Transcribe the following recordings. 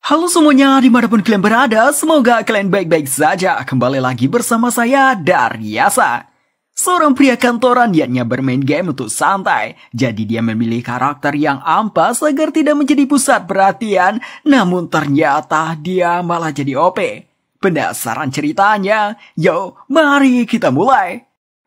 Halo semuanya, dimanapun kalian berada, semoga kalian baik-baik saja. Kembali lagi bersama saya, Daryasa. Seorang pria kantoran niatnya bermain game untuk santai. Jadi dia memilih karakter yang ampas agar tidak menjadi pusat perhatian. Namun ternyata dia malah jadi OP. Penasaran ceritanya? Yo, mari kita mulai.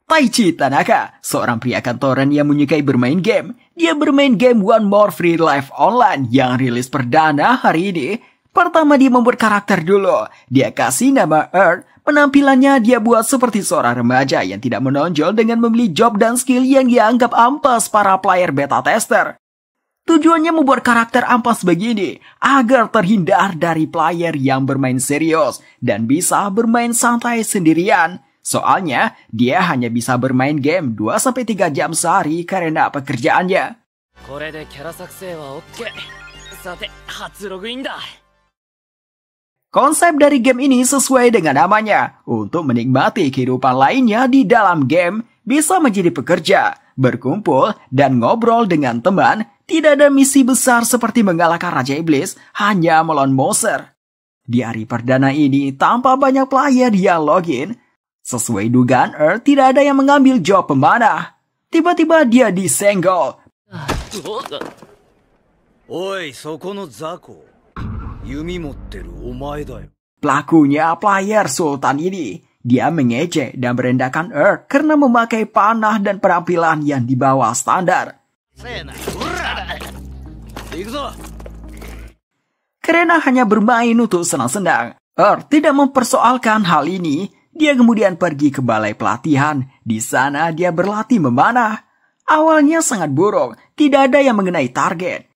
Taichi Tanaka, seorang pria kantoran yang menyukai bermain game. Dia bermain game One More Free Life Online yang rilis perdana hari ini. Pertama dia membuat karakter dulu. Dia kasih nama Earth. Penampilannya dia buat seperti seorang remaja yang tidak menonjol dengan memilih job dan skill yang dianggap ampas para player beta tester. Tujuannya membuat karakter ampas begini agar terhindar dari player yang bermain serius dan bisa bermain santai sendirian. Soalnya, dia hanya bisa bermain game 2-3 jam sehari karena pekerjaannya. Konsep dari game ini sesuai dengan namanya. Untuk menikmati kehidupan lainnya di dalam game, bisa menjadi pekerja, berkumpul, dan ngobrol dengan teman. Tidak ada misi besar seperti mengalahkan Raja Iblis, hanya melawan monster. Di hari perdana ini, tanpa banyak player yang login, sesuai dugaan Earth, tidak ada yang mengambil job pemanah. Tiba-tiba dia disenggol. Oi, soko no Zako. Yumi motteru omae da yo. Pelakunya player Sultan ini. Dia mengejek dan merendahkan Earth karena memakai panah dan penampilan yang di bawah standar. Karena hanya bermain untuk senang-senang, Earth tidak mempersoalkan hal ini. Dia kemudian pergi ke balai pelatihan. Di sana dia berlatih memanah. Awalnya sangat buruk, tidak ada yang mengenai target.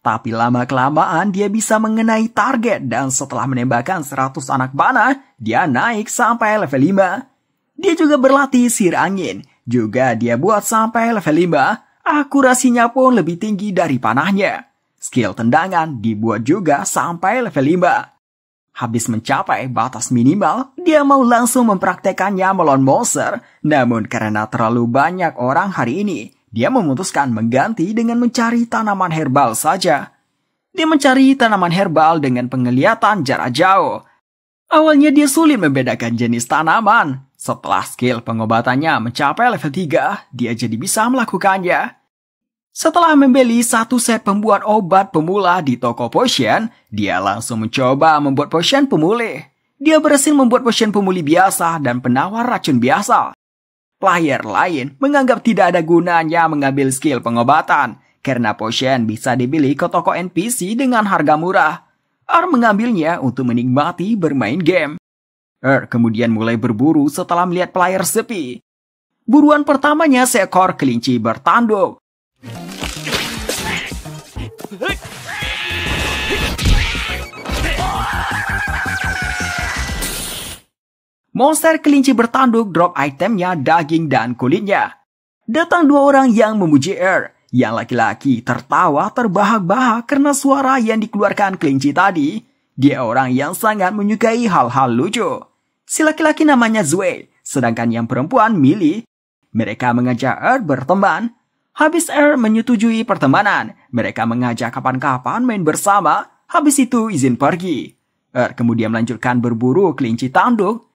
Tapi lama-kelamaan dia bisa mengenai target dan setelah menembakkan 100 anak panah, dia naik sampai level 5. Dia juga berlatih sihir angin. Juga dia buat sampai level 5. Akurasinya pun lebih tinggi dari panahnya. Skill tendangan dibuat juga sampai level 5. Habis mencapai batas minimal, dia mau langsung mempraktekannya melawan monster. Namun karena terlalu banyak orang hari ini, dia memutuskan mengganti dengan mencari tanaman herbal saja. Dia mencari tanaman herbal dengan penglihatan jarak jauh. Awalnya dia sulit membedakan jenis tanaman. Setelah skill pengobatannya mencapai level 3, dia jadi bisa melakukannya. Setelah membeli satu set pembuat obat pemula di toko potion, dia langsung mencoba membuat potion pemulih. Dia berhasil membuat potion pemulih biasa dan penawar racun biasa. Player lain menganggap tidak ada gunanya mengambil skill pengobatan, karena potion bisa dibeli ke toko NPC dengan harga murah. Mengambilnya untuk menikmati bermain game. Kemudian mulai berburu setelah melihat player sepi. Buruan pertamanya seekor kelinci bertanduk. Monster kelinci bertanduk drop itemnya, daging dan kulitnya. Datang dua orang yang memuji Yang laki-laki tertawa terbahak-bahak karena suara yang dikeluarkan kelinci tadi. Dia orang yang sangat menyukai hal-hal lucu. Si laki-laki namanya Zue, sedangkan yang perempuan Millie. Mereka mengajak berteman. Habis menyetujui pertemanan, mereka mengajak kapan-kapan main bersama. Habis itu izin pergi. Kemudian melanjutkan berburu kelinci tanduk.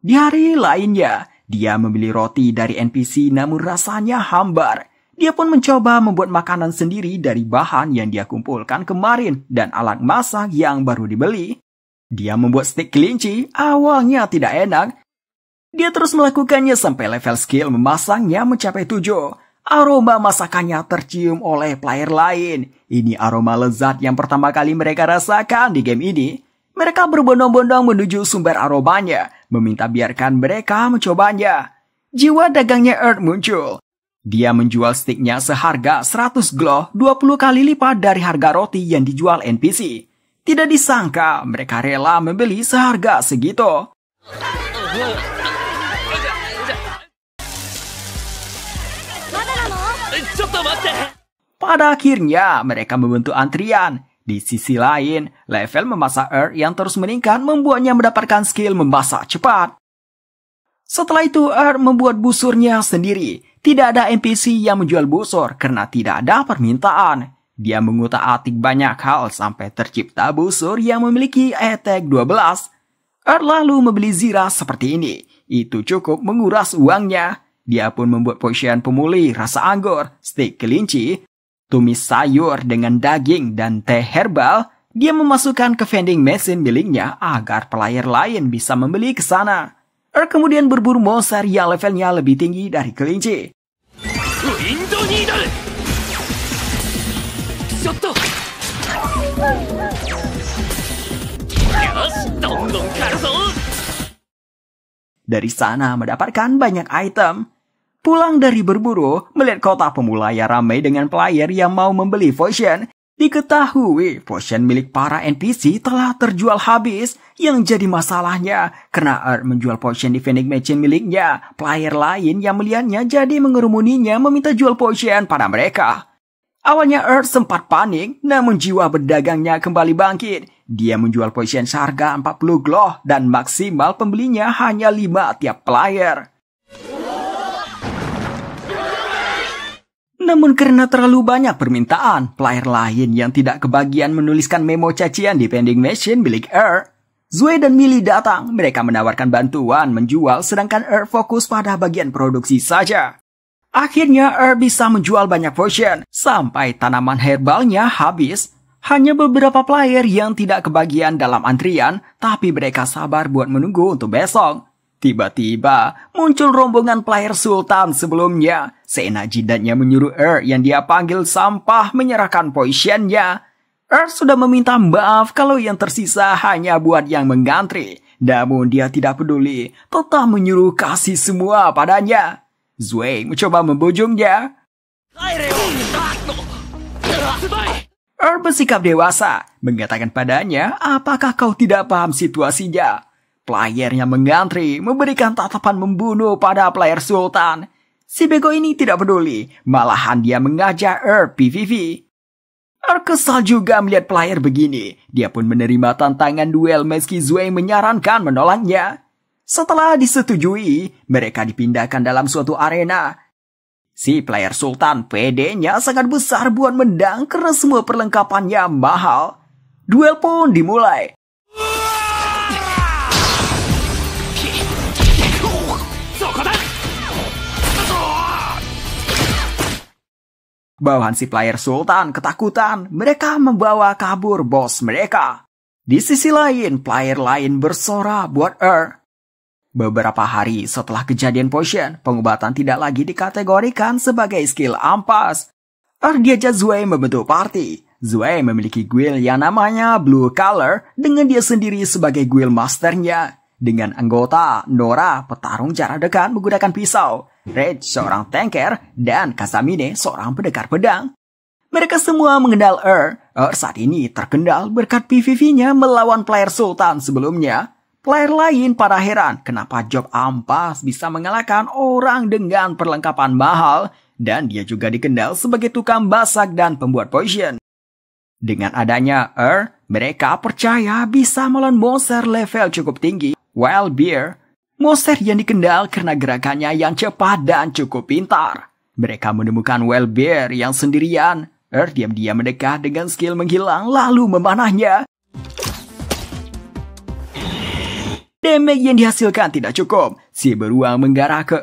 Di hari lainnya, dia membeli roti dari NPC namun rasanya hambar. Dia pun mencoba membuat makanan sendiri dari bahan yang dia kumpulkan kemarin dan alat masak yang baru dibeli. Dia membuat stik kelinci, awalnya tidak enak. Dia terus melakukannya sampai level skill memasangnya mencapai 7. Aroma masakannya tercium oleh player lain. Ini aroma lezat yang pertama kali mereka rasakan di game ini. Mereka berbondong-bondong menuju sumber aromanya, meminta biarkan mereka mencobanya. Jiwa dagangnya Earth muncul. Dia menjual stiknya seharga 100 glow, 20 kali lipat dari harga roti yang dijual NPC. Tidak disangka mereka rela membeli seharga segitu. Pada akhirnya mereka membentuk antrian. Di sisi lain, level memasak yang terus meningkat membuatnya mendapatkan skill memasak cepat. Setelah itu, membuat busurnya sendiri. Tidak ada NPC yang menjual busur karena tidak ada permintaan. Dia mengutak-atik banyak hal sampai tercipta busur yang memiliki attack 12. Lalu membeli zira seperti ini. Itu cukup menguras uangnya. Dia pun membuat potion pemulih rasa anggur, stik kelinci, tumis sayur dengan daging dan teh herbal. Dia memasukkan ke vending machine miliknya agar player lain bisa membeli ke sana. Kemudian berburu monster yang levelnya lebih tinggi dari kelinci. Dari sana mendapatkan banyak item. Pulang dari berburu, melihat kota pemula yang ramai dengan player yang mau membeli potion, diketahui potion milik para NPC telah terjual habis. Yang jadi masalahnya, karena menjual potion di vending machine miliknya, player lain yang melihatnya jadi mengerumuninya meminta jual potion pada mereka. Awalnya sempat panik, namun jiwa berdagangnya kembali bangkit. Dia menjual potion seharga 40 glow dan maksimal pembelinya hanya 5 tiap player. Namun karena terlalu banyak permintaan, player lain yang tidak kebagian menuliskan memo cacian di vending machine milik Zue dan Millie datang. Mereka menawarkan bantuan menjual sedangkan fokus pada bagian produksi saja. Akhirnya bisa menjual banyak potion sampai tanaman herbalnya habis. Hanya beberapa player yang tidak kebagian dalam antrian, tapi mereka sabar buat menunggu untuk besok. Tiba-tiba muncul rombongan player Sultan sebelumnya. Seenak jidatnya menyuruh yang dia panggil sampah menyerahkan potionnya. Sudah meminta maaf kalau yang tersisa hanya buat yang mengantri. Namun dia tidak peduli, tetap menyuruh kasih semua padanya. Zue mencoba membujuknya. Bersikap dewasa, mengatakan padanya, apakah kau tidak paham situasinya? Player yang mengantri memberikan tatapan membunuh pada player Sultan. Si bego ini tidak peduli, malahan dia mengajak PVV. Kesal juga melihat player begini. Dia pun menerima tantangan duel meski Zue menyarankan menolaknya. Setelah disetujui, mereka dipindahkan dalam suatu arena. Si player Sultan PD-nya sangat besar buat mendang karena semua perlengkapannya mahal. Duel pun dimulai. Bawahan si player Sultan ketakutan. Mereka membawa kabur bos mereka. Di sisi lain, player lain bersorak buat Beberapa hari setelah kejadian potion, pengobatan tidak lagi dikategorikan sebagai skill ampas. Diajak Zue membentuk party. Zue memiliki guild yang namanya Blue Color dengan dia sendiri sebagai guild masternya. Dengan anggota Nora, petarung jarak dekat menggunakan pisau, Red, seorang tanker, dan Kazamine, seorang pendekar pedang. Mereka semua mengenal saat ini terkenal berkat PVV-nya melawan player Sultan sebelumnya. Player lain pada heran kenapa job ampas bisa mengalahkan orang dengan perlengkapan mahal dan dia juga dikenal sebagai tukang masak dan pembuat potion. Dengan adanya mereka percaya bisa melawan monster level cukup tinggi, Wild Bear, monster yang dikenal karena gerakannya yang cepat dan cukup pintar. Mereka menemukan Wild Bear yang sendirian. Diam-diam mendekat dengan skill menghilang lalu memanahnya. Damage yang dihasilkan tidak cukup. Si beruang menggarah ke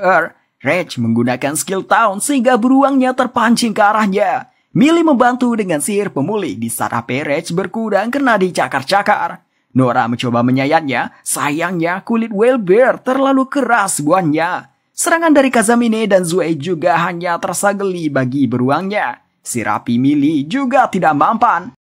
Rage menggunakan skill Town sehingga beruangnya terpancing ke arahnya. Millie membantu dengan sihir pemulih di saat HP Rage berkurang karena dicakar-cakar. Nora mencoba menyayatnya, sayangnya kulit Wild Bear terlalu keras buahnya. Serangan dari Kazamine dan Zue juga hanya terasa geli bagi beruangnya. Si rapi Millie juga tidak mampan.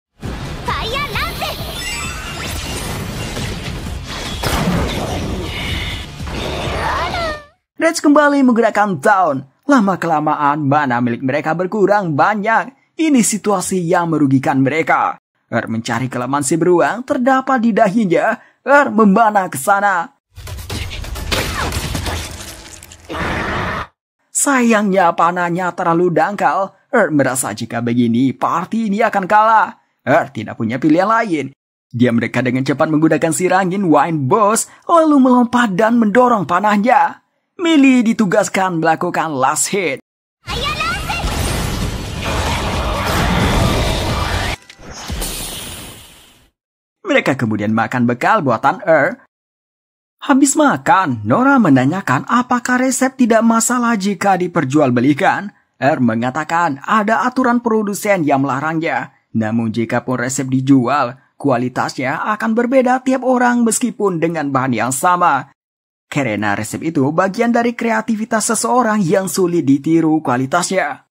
Rage kembali menggunakan Town. Lama-kelamaan mana milik mereka berkurang banyak. Ini situasi yang merugikan mereka. Mencari kelemahan si beruang terdapat di dahinya. Memanah ke sana. Sayangnya panahnya terlalu dangkal. Merasa jika begini party ini akan kalah. tidak punya pilihan lain. Dia mendekat dengan cepat menggunakan sihir angin Wind Burst, lalu melompat dan mendorong panahnya. Melee ditugaskan melakukan last hit. Mereka kemudian makan bekal buatan Habis makan, Nora menanyakan apakah resep tidak masalah jika diperjualbelikan. Mengatakan ada aturan produsen yang melarangnya. Namun jika pun resep dijual, kualitasnya akan berbeda tiap orang meskipun dengan bahan yang sama. Karena resep itu bagian dari kreativitas seseorang yang sulit ditiru kualitasnya.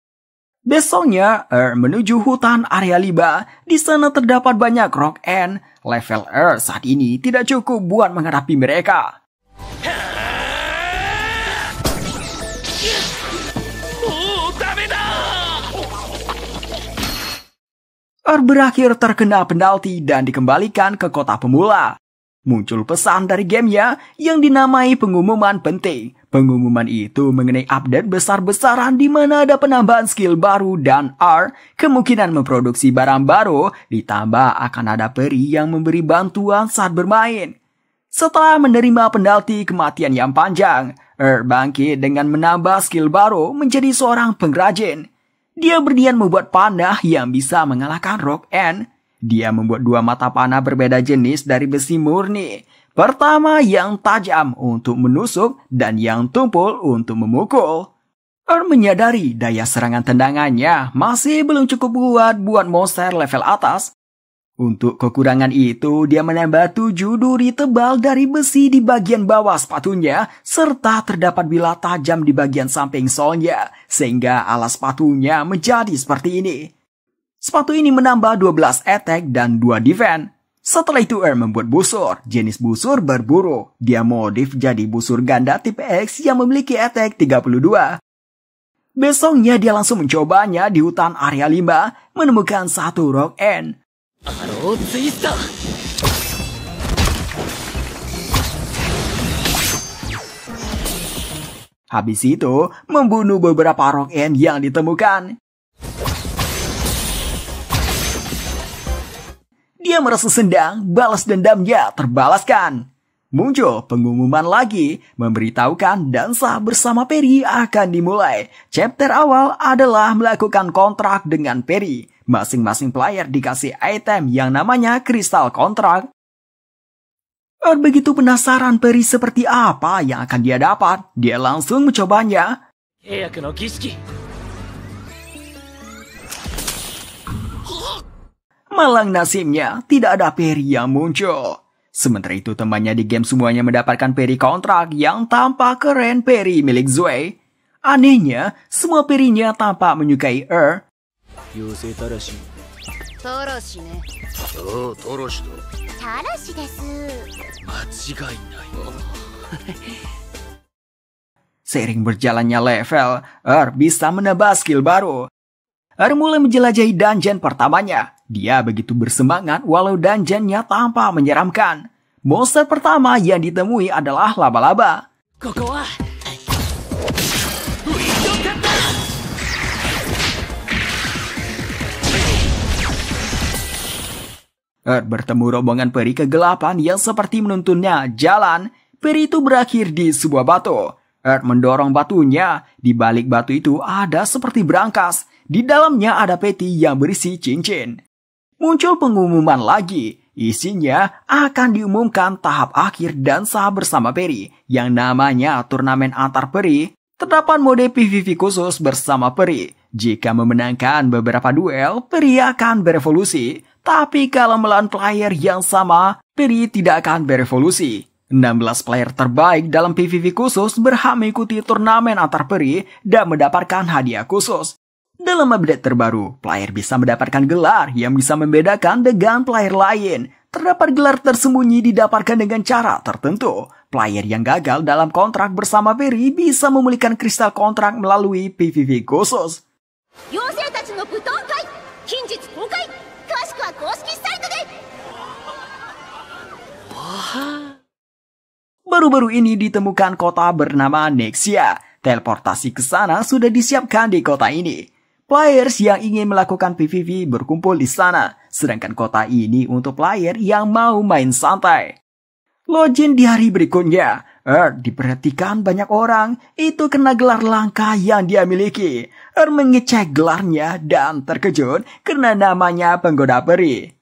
Besoknya, menuju hutan area Liba. Di sana terdapat banyak Rock N. Level saat ini tidak cukup buat menghadapi mereka. Berakhir terkena penalti dan dikembalikan ke kota pemula. Muncul pesan dari gamenya yang dinamai pengumuman penting. Pengumuman itu mengenai update besar-besaran di mana ada penambahan skill baru dan kemungkinan memproduksi barang baru, ditambah akan ada peri yang memberi bantuan saat bermain. Setelah menerima penalti kematian yang panjang, bangkit dengan menambah skill baru menjadi seorang pengrajin. Dia berniat membuat panah yang bisa mengalahkan Rock N. Dia membuat 2 mata panah berbeda jenis dari besi murni. Pertama yang tajam untuk menusuk dan yang tumpul untuk memukul. Menyadari daya serangan tendangannya masih belum cukup kuat buat monster level atas. Untuk kekurangan itu, dia menambah 7 duri tebal dari besi di bagian bawah sepatunya, serta terdapat bilah tajam di bagian samping solnya, sehingga alas sepatunya menjadi seperti ini. Sepatu ini menambah 12 attack dan 2 defense. Setelah itu membuat busur, jenis busur berburu. Dia modif jadi busur ganda tipe X yang memiliki attack 32. Besoknya dia langsung mencobanya di hutan area Liba, menemukan satu Rock N. Habis itu, membunuh beberapa Rock N yang ditemukan. Dia merasa sendang, balas dendamnya terbalaskan. Muncul pengumuman lagi, memberitahukan dansa bersama Peri akan dimulai. Chapter awal adalah melakukan kontrak dengan Peri. Masing-masing player dikasih item yang namanya kristal kontrak. Begitu penasaran Peri seperti apa yang akan dia dapat, dia langsung mencobanya. Malang nasibnya, tidak ada peri yang muncul. Sementara itu temannya di game semuanya mendapatkan peri kontrak yang tampak keren peri milik Zoe. Anehnya, semua perinya tampak menyukai Seiring berjalannya level, bisa menambah skill baru. Mulai menjelajahi dungeon pertamanya. Dia begitu bersemangat walau dungeonnya tampak menyeramkan. Monster pertama yang ditemui adalah laba-laba. Bertemu rombongan peri kegelapan yang seperti menuntunnya jalan. Peri itu berakhir di sebuah batu. Mendorong batunya. Di balik batu itu ada seperti berangkas. Di dalamnya ada peti yang berisi cincin. Muncul pengumuman lagi. Isinya akan diumumkan tahap akhir dansa bersama peri yang namanya turnamen antar peri. Terdapat mode PvP khusus bersama peri. Jika memenangkan beberapa duel, peri akan berevolusi. Tapi kalau melawan player yang sama, peri tidak akan berevolusi. 16 player terbaik dalam PvP khusus berhak mengikuti turnamen antar peri dan mendapatkan hadiah khusus. Dalam update terbaru, player bisa mendapatkan gelar yang bisa membedakan dengan player lain. Terdapat gelar tersembunyi didapatkan dengan cara tertentu. Player yang gagal dalam kontrak bersama peri bisa memulihkan kristal kontrak melalui PvP khusus. Baru-baru ini ditemukan kota bernama Nexia. Teleportasi ke sana sudah disiapkan di kota ini. Players yang ingin melakukan PvP berkumpul di sana. sedangkan kota ini untuk player yang mau main santai. Login di hari berikutnya, diperhatikan banyak orang itu karena gelar langka yang dia miliki. Mengecek gelarnya dan terkejut karena namanya penggoda peri.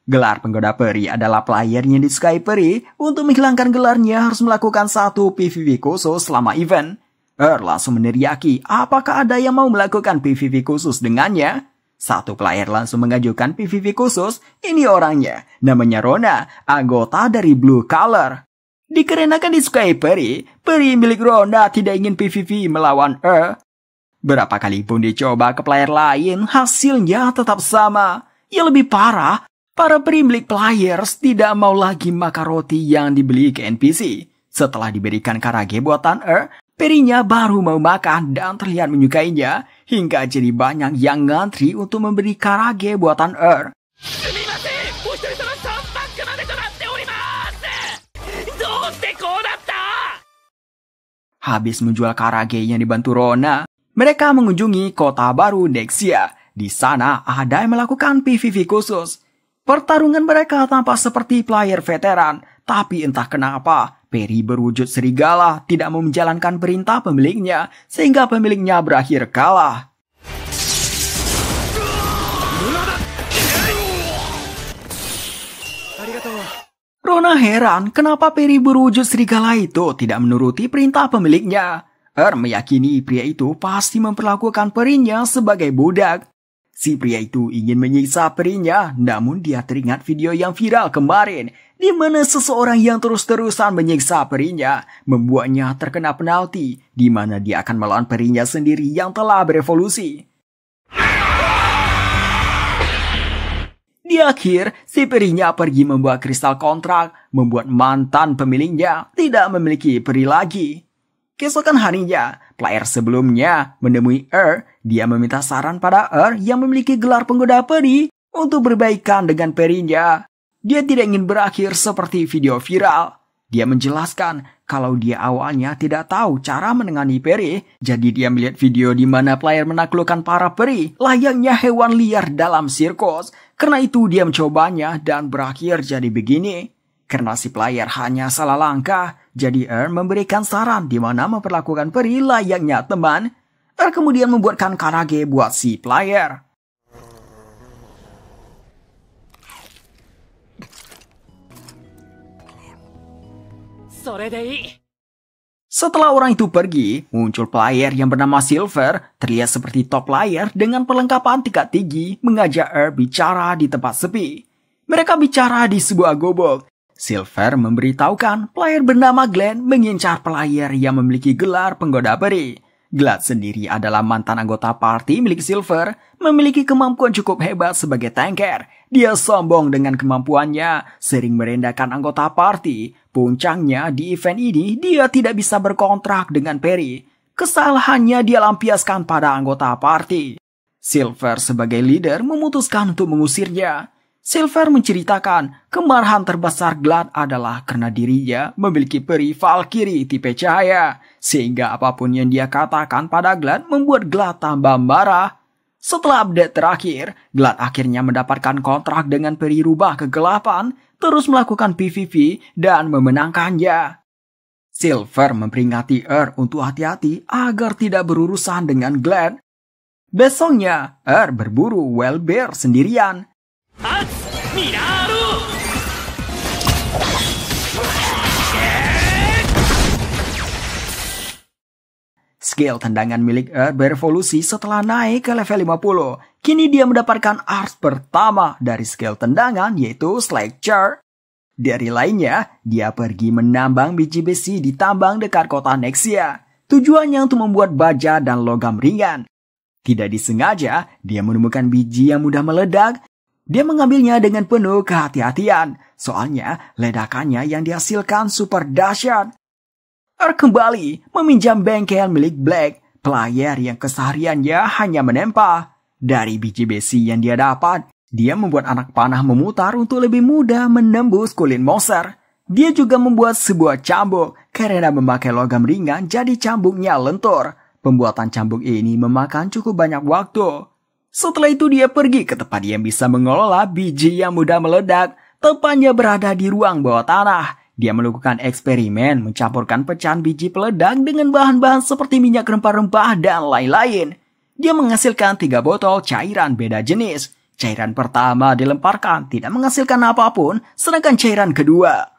Gelar penggoda peri adalah player yang disukai peri. Untuk menghilangkan gelarnya harus melakukan satu PVP khusus selama event. Langsung meneriaki apakah ada yang mau melakukan PVP khusus dengannya. Satu player langsung mengajukan PVP khusus. Ini orangnya, namanya Rona, anggota dari Blue Color. Dikarenakan disukai peri milik Rona tidak ingin PVP melawan Berapa kali pun dicoba ke player lain, hasilnya tetap sama. Yang lebih parah, para peri milik players tidak mau lagi makan roti yang dibeli ke NPC. Setelah diberikan karage buatan perinya baru mau makan dan terlihat menyukainya, hingga jadi banyak yang ngantri untuk memberi karage buatan Habis menjual karage yang dibantu Rona, mereka mengunjungi kota baru Nexia. Di sana ada yang melakukan PVP khusus. Pertarungan mereka tampak seperti player veteran, tapi entah kenapa, peri berwujud serigala tidak mau menjalankan perintah pemiliknya, sehingga pemiliknya berakhir kalah. Rona heran kenapa peri berwujud serigala itu tidak menuruti perintah pemiliknya. Meyakini pria itu pasti memperlakukan perinya sebagai budak. Si pria itu ingin menyiksa perinya, namun dia teringat video yang viral kemarin, di mana seseorang yang terus-terusan menyiksa perinya, membuatnya terkena penalti, di mana dia akan melawan perinya sendiri yang telah berevolusi. Di akhir, si perinya pergi membuat kristal kontrak, membuat mantan pemiliknya tidak memiliki peri lagi. Keesokan harinya, player sebelumnya menemui dia meminta saran pada yang memiliki gelar penggoda peri untuk berbaikan dengan perinya. Dia tidak ingin berakhir seperti video viral. Dia menjelaskan kalau dia awalnya tidak tahu cara menangani peri, jadi dia melihat video di mana player menaklukkan para peri layaknya hewan liar dalam sirkus. Karena itu dia mencobanya dan berakhir jadi begini. Karena si player hanya salah langkah, jadi memberikan saran di mana memperlakukan peri layaknya teman. Kemudian membuatkan karage buat si player. Setelah orang itu pergi, muncul player yang bernama Silver, terlihat seperti top player dengan perlengkapan tingkat tinggi, mengajak bicara di tempat sepi. Mereka bicara di sebuah gobok. Silver memberitahukan player bernama Glenn mengincar player yang memiliki gelar penggoda peri. Glenn sendiri adalah mantan anggota party milik Silver, memiliki kemampuan cukup hebat sebagai tanker. Dia sombong dengan kemampuannya, sering merendahkan anggota party. Puncaknya di event ini, dia tidak bisa berkontrak dengan Perry. Kesalahannya dia lampiaskan pada anggota party. Silver sebagai leader memutuskan untuk mengusirnya. Silver menceritakan kemarahan terbesar Glad adalah karena dirinya memiliki peri Valkyrie tipe cahaya, sehingga apapun yang dia katakan pada Glad membuat Glad tambah marah. Setelah update terakhir, Glad akhirnya mendapatkan kontrak dengan peri rubah kegelapan, terus melakukan PVP dan memenangkannya. Silver memperingati untuk hati-hati agar tidak berurusan dengan Glad. Besoknya, berburu Wild Bear sendirian. Skill tendangan milik berevolusi setelah naik ke level 50. Kini dia mendapatkan art pertama dari skill tendangan yaitu Sledger. Dari lainnya, dia pergi menambang biji besi di tambang dekat kota Nexia. Tujuannya untuk membuat baja dan logam ringan. Tidak disengaja, dia menemukan biji yang mudah meledak. Dia mengambilnya dengan penuh kehati-hatian, soalnya ledakannya yang dihasilkan super dahsyat. Kembali meminjam bengkel milik Black, player yang kesehariannya hanya menempah. Dari biji besi yang dia dapat, dia membuat anak panah memutar untuk lebih mudah menembus kulit monster. Dia juga membuat sebuah cambuk, karena memakai logam ringan jadi cambuknya lentur. Pembuatan cambuk ini memakan cukup banyak waktu. Setelah itu dia pergi ke tempat yang bisa mengelola biji yang mudah meledak, tepatnya berada di ruang bawah tanah. Dia melakukan eksperimen mencampurkan pecahan biji peledak dengan bahan-bahan seperti minyak rempah-rempah dan lain-lain. Dia menghasilkan 3 botol cairan beda jenis. Cairan pertama dilemparkan tidak menghasilkan apapun, sedangkan cairan kedua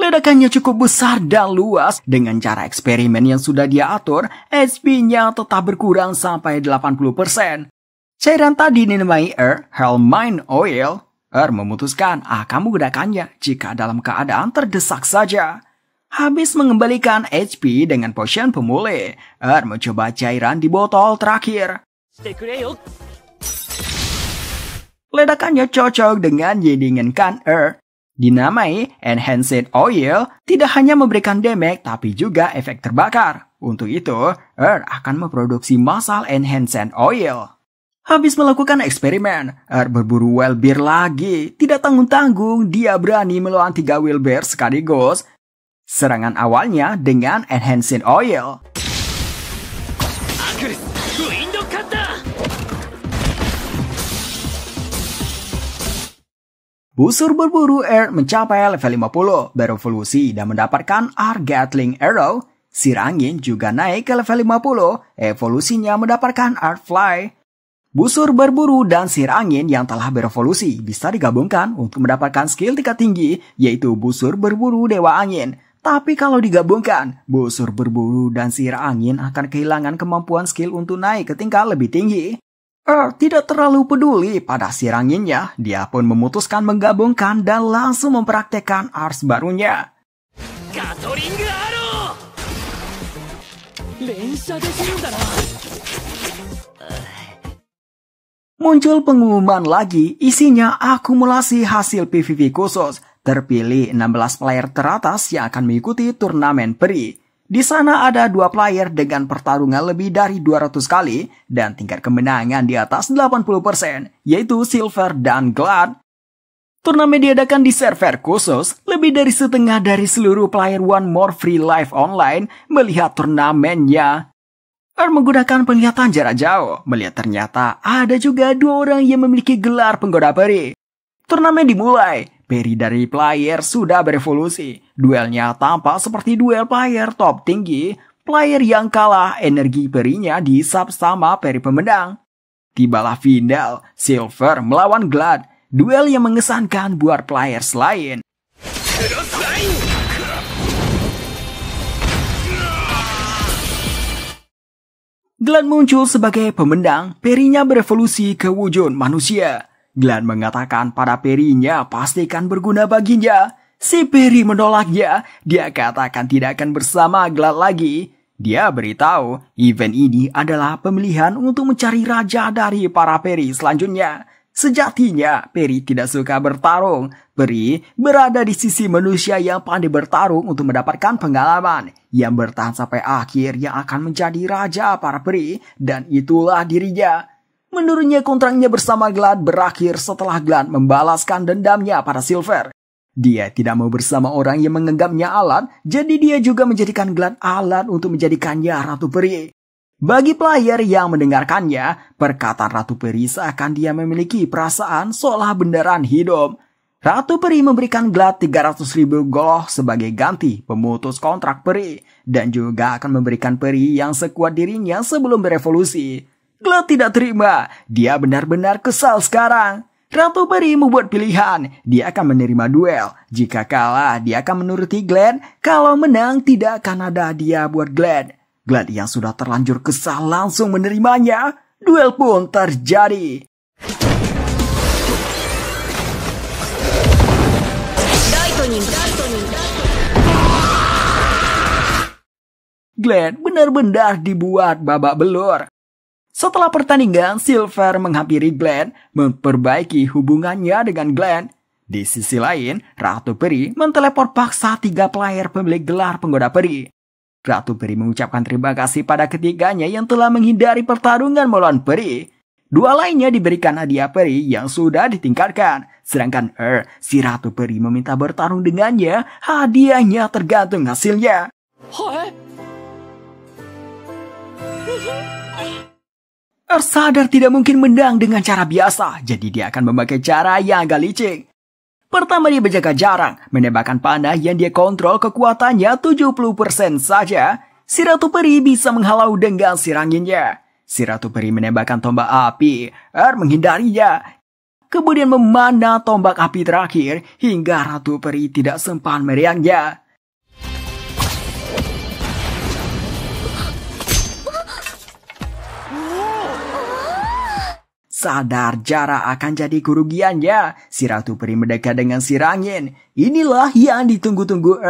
ledakannya cukup besar dan luas. Dengan cara eksperimen yang sudah dia atur, HP-nya tetap berkurang sampai 80%. Cairan tadi dinamai Helmine Oil. Memutuskan akan menggunakannya jika dalam keadaan terdesak saja. Habis mengembalikan HP dengan potion pemulih, mencoba cairan di botol terakhir. Ledakannya cocok dengan yang diinginkan Dinamai Enhanced Oil tidak hanya memberikan damage tapi juga efek terbakar. Untuk itu, akan memproduksi massal Enhanced Oil. Habis melakukan eksperimen, berburu wheelbear lagi. Tidak tanggung-tanggung, dia berani melawan 3 wheelbear sekaligus. Serangan awalnya dengan Enhanced Oil. Busur berburu mencapai level 50, berevolusi dan mendapatkan Gatling Arrow. Sir angin juga naik ke level 50, evolusinya mendapatkan Fly. Busur berburu dan sir angin yang telah berevolusi bisa digabungkan untuk mendapatkan skill tingkat tinggi, yaitu busur berburu Dewa Angin. Tapi kalau digabungkan, busur berburu dan sir angin akan kehilangan kemampuan skill untuk naik ke tingkat lebih tinggi. Tidak terlalu peduli pada sir anginnya, dia pun memutuskan menggabungkan dan langsung mempraktekkan ars barunya. Muncul pengumuman lagi, isinya akumulasi hasil PVP khusus. Terpilih 16 player teratas yang akan mengikuti turnamen peri. Di sana ada 2 player dengan pertarungan lebih dari 200 kali dan tingkat kemenangan di atas 80%, yaitu Silver dan Glad. Turnamen diadakan di server khusus, lebih dari setengah dari seluruh player One More Free Live Online melihat turnamennya. Menggunakan penglihatan jarak jauh, melihat ternyata ada juga 2 orang yang memiliki gelar penggoda peri. Turnamen dimulai. Peri dari player sudah berevolusi. Duelnya tampak seperti duel player top tinggi. Player yang kalah energi perinya dihisap sama peri pemendang. Tibalah final, Silver melawan Glad. Duel yang mengesankan buat players lain. Glad muncul sebagai pemendang, perinya berevolusi ke wujud manusia. Glad mengatakan pada perinya pastikan berguna baginya. Si peri menolaknya. Dia katakan tidak akan bersama Glad lagi. Dia beritahu event ini adalah pemilihan untuk mencari raja dari para peri selanjutnya. Sejatinya, peri tidak suka bertarung. Peri berada di sisi manusia yang pandai bertarung untuk mendapatkan pengalaman. Yang bertahan sampai akhir yang akan menjadi raja para peri. Dan itulah dirinya. Menurutnya kontraknya bersama Glad berakhir setelah Glad membalaskan dendamnya pada Silver. Dia tidak mau bersama orang yang menganggapnya alat, jadi dia juga menjadikan Glad alat untuk menjadikannya Ratu Peri. Bagi player yang mendengarkannya, perkataan Ratu Peri seakan dia memiliki perasaan seolah beneran hidup. Ratu Peri memberikan Glad 300.000 gold sebagai ganti pemutus kontrak Peri, dan juga akan memberikan Peri yang sekuat dirinya sebelum berevolusi. Glad tidak terima, dia benar-benar kesal sekarang. Ratu Peri membuat pilihan, dia akan menerima duel. Jika kalah, dia akan menuruti Glad. Kalau menang, tidak akan ada hadiah buat Glad. Glad yang sudah terlanjur kesal langsung menerimanya. Duel pun terjadi. Glad benar-benar dibuat babak belur. Setelah pertandingan, Silver menghampiri Glad, memperbaiki hubungannya dengan Glad. Di sisi lain, Ratu Peri menteleport paksa 3 player pemilik gelar penggoda peri. Ratu Peri mengucapkan terima kasih pada ketiganya yang telah menghindari pertarungan melawan peri. 2 lainnya diberikan hadiah peri yang sudah ditingkatkan. Sedangkan si Ratu Peri meminta bertarung dengannya, hadiahnya tergantung hasilnya. Sadar tidak mungkin menang dengan cara biasa, jadi dia akan memakai cara yang agak licik. Pertama, dia berjaga jarak, menembakkan panah yang dia kontrol kekuatannya 70% saja. Si Ratu Peri bisa menghalau dengan siranginnya. Si Ratu Peri menembakkan tombak api, menghindarinya. Kemudian memanah tombak api terakhir hingga Ratu Peri tidak sempat meriangnya. Sadar jarak akan jadi kerugiannya, si Ratu Peri mendekat dengan sirangin. Inilah yang ditunggu-tunggu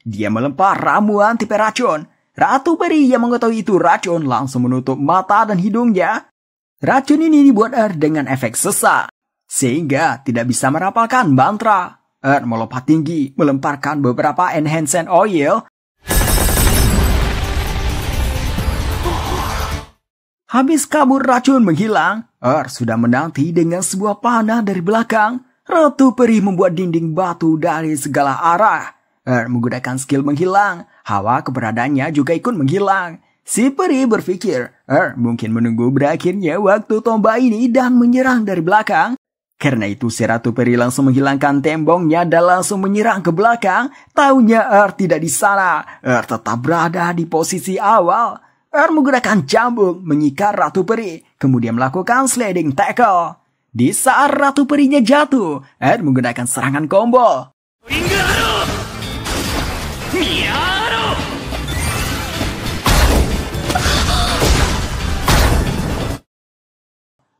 Dia melempar ramuan tipe racun. Ratu Peri yang mengetahui itu racun langsung menutup mata dan hidungnya. Racun ini dibuat dengan efek sesak, sehingga tidak bisa merapalkan mantra. Melompat tinggi, melemparkan beberapa enhancement oil. Habis kabur racun menghilang, sudah menanti dengan sebuah panah dari belakang. Ratu Peri membuat dinding batu dari segala arah. Menggunakan skill menghilang, hawa keberadaannya juga ikut menghilang. Si Peri berpikir, mungkin menunggu berakhirnya waktu tombak ini dan menyerang dari belakang. Karena itu si Ratu Peri langsung menghilangkan tembongnya dan langsung menyerang ke belakang. Taunya tidak di sana, tetap berada di posisi awal. Menggunakan cambuk menyikat Ratu Peri, kemudian melakukan sliding tackle. Di saat Ratu Perinya jatuh, menggunakan serangan combo.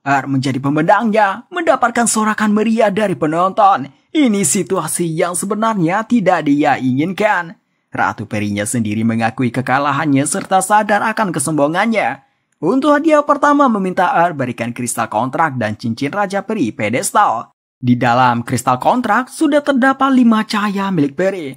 Menjadi pemenangnya, mendapatkan sorakan meriah dari penonton. Ini situasi yang sebenarnya tidak dia inginkan. Ratu Perinya sendiri mengakui kekalahannya serta sadar akan kesombongannya. Untuk hadiah pertama meminta berikan kristal kontrak dan cincin Raja Peri pedestal. Di dalam kristal kontrak sudah terdapat 5 cahaya milik Peri.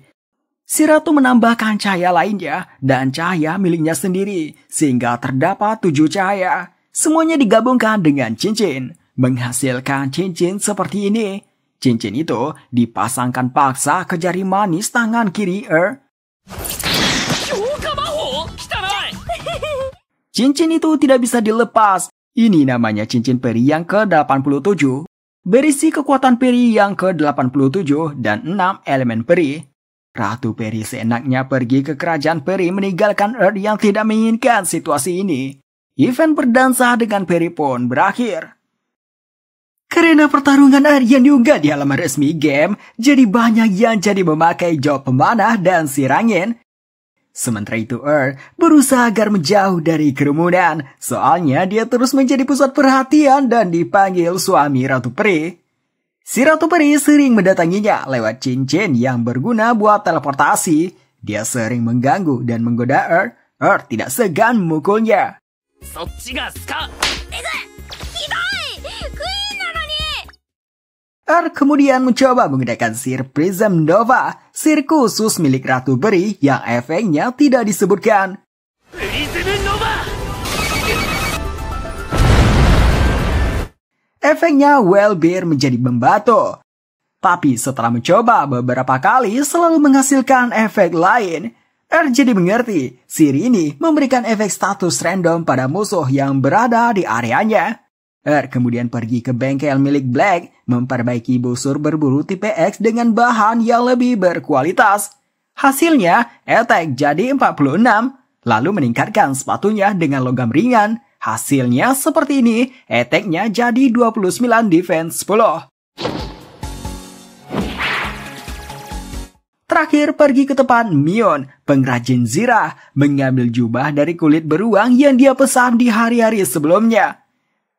Si Ratu menambahkan cahaya lainnya dan cahaya miliknya sendiri, sehingga terdapat 7 cahaya. Semuanya digabungkan dengan cincin, menghasilkan cincin seperti ini. Cincin itu dipasangkan paksa ke jari manis tangan kiri Cincin itu tidak bisa dilepas. Ini namanya cincin Peri yang ke-87. Berisi kekuatan Peri yang ke-87 dan 6 elemen Peri. Ratu Peri seenaknya pergi ke kerajaan Peri meninggalkan yang tidak menginginkan situasi ini. Event berdansa dengan Peri pun berakhir. Karena pertarungan yang diunggah di halaman resmi game, jadi banyak yang jadi memakai jawab pemanah dan sirangin. Sementara itu berusaha agar menjauh dari kerumunan, soalnya dia terus menjadi pusat perhatian dan dipanggil suami Ratu Peri. Si Ratu Peri sering mendatanginya lewat cincin yang berguna buat teleportasi. Dia sering mengganggu dan menggoda tidak segan memukulnya. Kemudian mencoba menggunakan sihir Prism Nova, sihir khusus milik Ratu Peri yang efeknya tidak disebutkan. Efeknya Wellbear menjadi membatu. Tapi setelah mencoba beberapa kali selalu menghasilkan efek lain, jadi mengerti sihir ini memberikan efek status random pada musuh yang berada di areanya. Kemudian pergi ke bengkel milik Black, memperbaiki busur berburu tipe X dengan bahan yang lebih berkualitas. Hasilnya, attack jadi 46, lalu meningkatkan sepatunya dengan logam ringan. Hasilnya seperti ini, attack-nya jadi 29, defense 10. Terakhir pergi ke tempat Mion, pengrajin zirah, mengambil jubah dari kulit beruang yang dia pesan di hari-hari sebelumnya.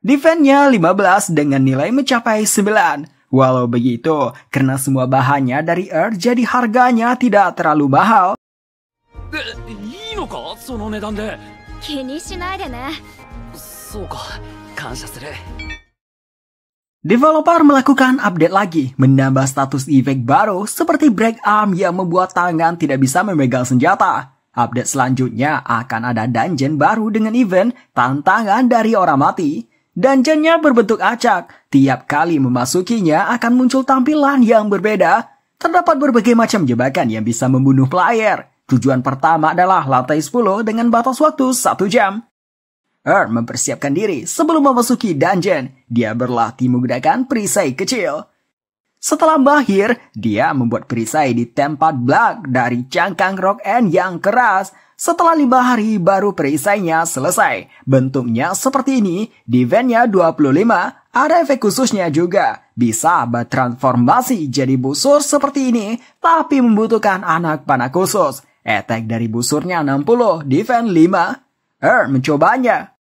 Defense-nya 15 dengan nilai mencapai 9. Walau begitu, karena semua bahannya dari Earth jadi harganya tidak terlalu mahal. Developer melakukan update lagi, menambah status efek baru seperti break arm yang membuat tangan tidak bisa memegang senjata. Update selanjutnya akan ada dungeon baru dengan event tantangan dari orang mati. Dungeonnya berbentuk acak. Tiap kali memasukinya akan muncul tampilan yang berbeda. Terdapat berbagai macam jebakan yang bisa membunuh player. Tujuan pertama adalah lantai 10 dengan batas waktu 1 jam. mempersiapkan diri sebelum memasuki dungeon. Dia berlatih menggunakan perisai kecil. Setelah mahir, dia membuat perisai di tempat blak dari cangkang rock end yang keras. Setelah 5 hari baru perisainya selesai. Bentuknya seperti ini. Di eventnya 25, ada efek khususnya juga. Bisa bertransformasi jadi busur seperti ini, tapi membutuhkan anak panah khusus. Attack dari busurnya 60, defense 5. Mencobanya.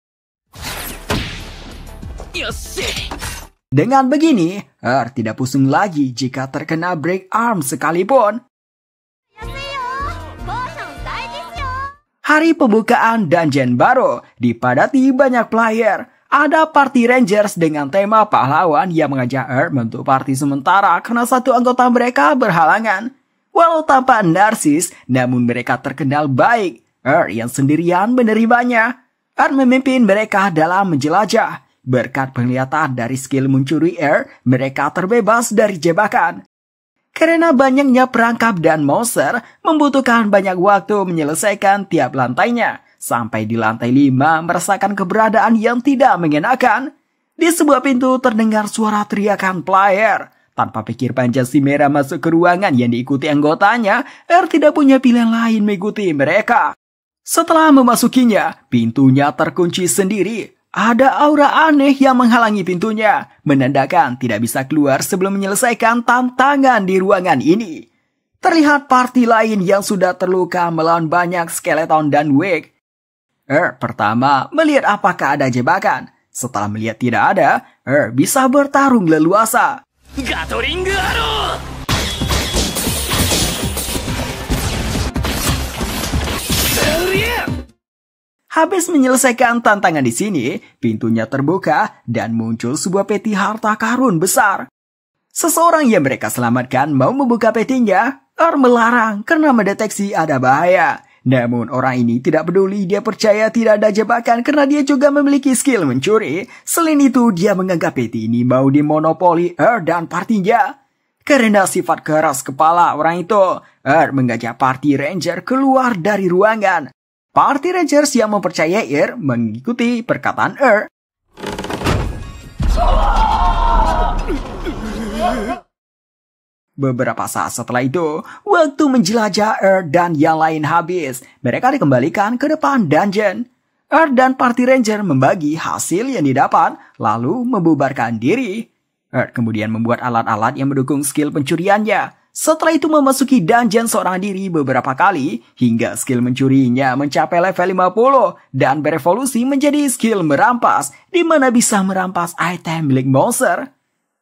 Dengan begini, tidak pusing lagi jika terkena break arm sekalipun. Hari pembukaan dungeon baru dipadati banyak player. Ada party rangers dengan tema pahlawan yang mengajak untuk party sementara karena satu anggota mereka berhalangan. Walau tanpa narsis, namun mereka terkenal baik. Yang sendirian menerimanya. Memimpin mereka dalam menjelajah. Berkat penglihatan dari skill mencuri mereka terbebas dari jebakan. Karena banyaknya perangkap dan monster, membutuhkan banyak waktu menyelesaikan tiap lantainya. Sampai di lantai 5 merasakan keberadaan yang tidak mengenakan. Di sebuah pintu terdengar suara teriakan player. Tanpa pikir panjang si merah masuk ke ruangan yang diikuti anggotanya, tidak punya pilihan lain mengikuti mereka. Setelah memasukinya, pintunya terkunci sendiri. Ada aura aneh yang menghalangi pintunya, menandakan tidak bisa keluar sebelum menyelesaikan tantangan di ruangan ini. Terlihat party lain yang sudah terluka melawan banyak skeleton dan wig. Pertama, melihat apakah ada jebakan. Setelah melihat tidak ada, bisa bertarung leluasa. Gatling Arrow! Habis menyelesaikan tantangan di sini, pintunya terbuka dan muncul sebuah peti harta karun besar. Seseorang yang mereka selamatkan mau membuka petinya, melarang karena mendeteksi ada bahaya. Namun orang ini tidak peduli, dia percaya tidak ada jebakan karena dia juga memiliki skill mencuri. Selain itu, dia menganggap peti ini mau dimonopoli dan partinya. Karena sifat keras kepala orang itu, mengajak party ranger keluar dari ruangan. Party Rangers yang mempercayai mengikuti perkataan Beberapa saat setelah itu, waktu menjelajah dan yang lain habis. Mereka dikembalikan ke depan dungeon. Dan Party Ranger membagi hasil yang didapat, lalu membubarkan diri. Kemudian membuat alat-alat yang mendukung skill pencuriannya. Setelah itu memasuki dungeon seorang diri beberapa kali, hingga skill mencurinya mencapai level 50 dan berevolusi menjadi skill merampas, di mana bisa merampas item milik monster.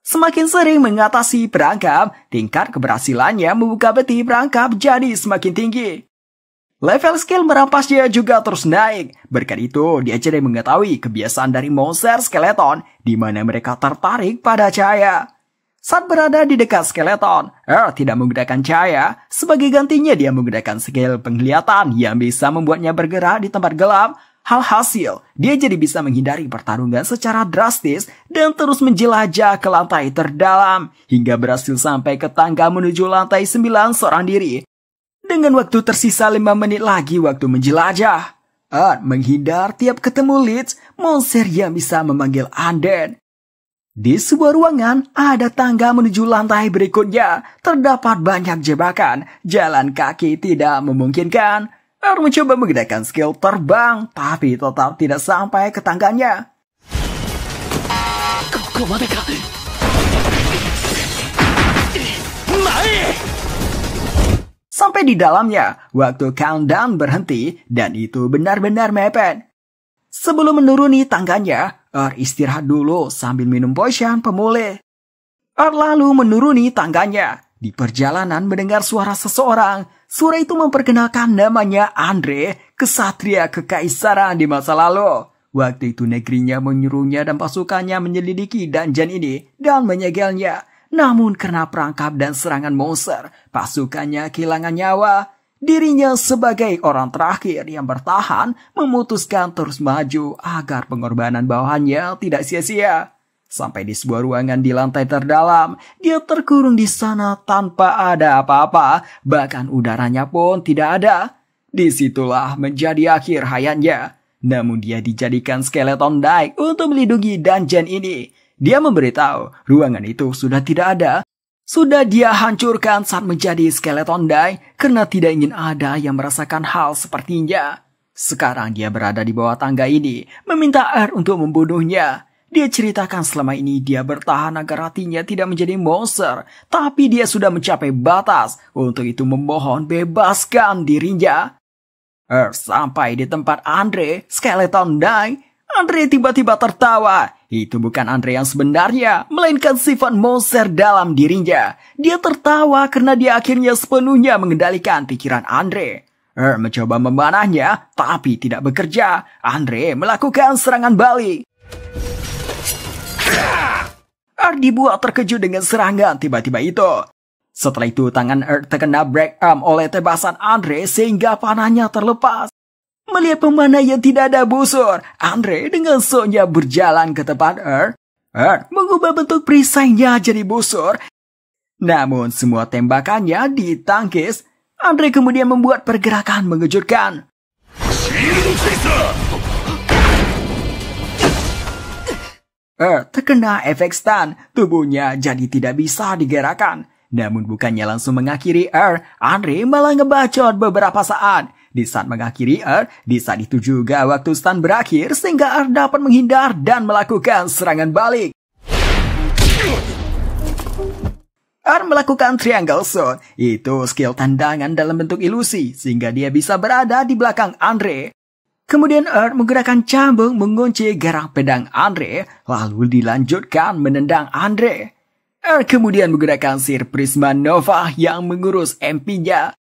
Semakin sering mengatasi perangkap, tingkat keberhasilannya membuka peti perangkap jadi semakin tinggi. Level skill merampasnya juga terus naik. Berkat itu, dia jadi mengetahui kebiasaan dari monster skeleton, di mana mereka tertarik pada cahaya. Saat berada di dekat skeleton, tidak menggunakan cahaya. Sebagai gantinya dia menggunakan skill penglihatan yang bisa membuatnya bergerak di tempat gelap. Hasil, dia jadi bisa menghindari pertarungan secara drastis dan terus menjelajah ke lantai terdalam hingga berhasil sampai ke tangga menuju lantai 9 seorang diri. Dengan waktu tersisa 5 menit lagi waktu menjelajah, menghindar tiap ketemu leech, monster yang bisa memanggil undead. Di sebuah ruangan, ada tangga menuju lantai berikutnya. Terdapat banyak jebakan. Jalan kaki tidak memungkinkan. Mencoba menggunakan skill terbang, tapi tetap tidak sampai ke tangganya. Sampai di dalamnya, waktu countdown berhenti, dan itu benar-benar mepet. Sebelum menuruni tangganya, istirahat dulu sambil minum potion pemulih. Lalu menuruni tangganya. Di perjalanan mendengar suara seseorang. Suara itu memperkenalkan namanya Andre, kesatria kekaisaran di masa lalu. Waktu itu negerinya menyuruhnya dan pasukannya menyelidiki dungeon ini dan menyegelnya. Namun karena perangkap dan serangan monster, pasukannya kehilangan nyawa. Dirinya sebagai orang terakhir yang bertahan memutuskan terus maju agar pengorbanan bawahannya tidak sia-sia. Sampai di sebuah ruangan di lantai terdalam, dia terkurung di sana tanpa ada apa-apa, bahkan udaranya pun tidak ada. Disitulah menjadi akhir hayatnya. Namun dia dijadikan skeleton Dyke untuk melindungi dungeon ini. Dia memberitahu ruangan itu sudah tidak ada. Sudah dia hancurkan saat menjadi skeleton Dyke karena tidak ingin ada yang merasakan hal sepertinya. Sekarang dia berada di bawah tangga ini, meminta Earth untuk membunuhnya. Dia ceritakan selama ini dia bertahan agar hatinya tidak menjadi monster, tapi dia sudah mencapai batas. Untuk itu memohon bebaskan dirinya. Earth sampai di tempat Andre, skeleton Dyke. Andre tiba-tiba tertawa. Itu bukan Andre yang sebenarnya, melainkan sifat monster dalam dirinya. Dia tertawa karena dia akhirnya sepenuhnya mengendalikan pikiran Andre. Earth mencoba memanahnya, tapi tidak bekerja. Andre melakukan serangan balik. Earth dibuat terkejut dengan serangan tiba-tiba itu. Setelah itu tangan Earth terkena break arm oleh tebasan Andre sehingga panahnya terlepas. Melihat pemanah yang tidak ada busur, Andre dengan sonya berjalan ke tempat Earth. Earth mengubah bentuk perisainya jadi busur. Namun semua tembakannya ditangkis. Andre kemudian membuat pergerakan mengejutkan. Earth terkena efek stun, tubuhnya jadi tidak bisa digerakkan. Namun bukannya langsung mengakhiri Earth, Andre malah ngebacot beberapa saat. Di saat mengakhiri Earth, di saat itu juga waktu stun berakhir sehingga Earth dapat menghindar dan melakukan serangan balik. Earth melakukan triangle shot, itu skill tendangan dalam bentuk ilusi sehingga dia bisa berada di belakang Andre. Kemudian Earth menggunakan cambuk mengunci gerak pedang Andre, lalu dilanjutkan menendang Andre. Earth kemudian menggunakan sihir Prisma Nova yang mengurus MP-nya.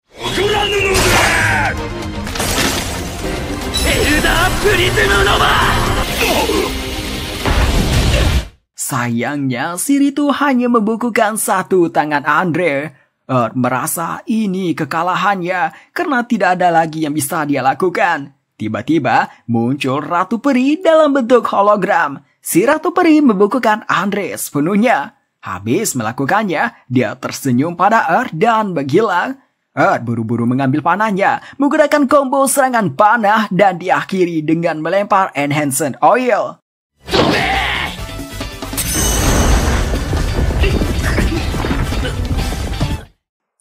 Sayangnya, sihir itu hanya membukukan satu tangan Andre. Earth merasa ini kekalahannya karena tidak ada lagi yang bisa dia lakukan. Tiba-tiba muncul Ratu Peri dalam bentuk hologram. Si Ratu Peri membukukan Andre sepenuhnya. Habis melakukannya, dia tersenyum pada Earth dan menghilang. Earth buru-buru mengambil panahnya, menggunakan combo serangan panah dan diakhiri dengan melempar Enhancement Oil.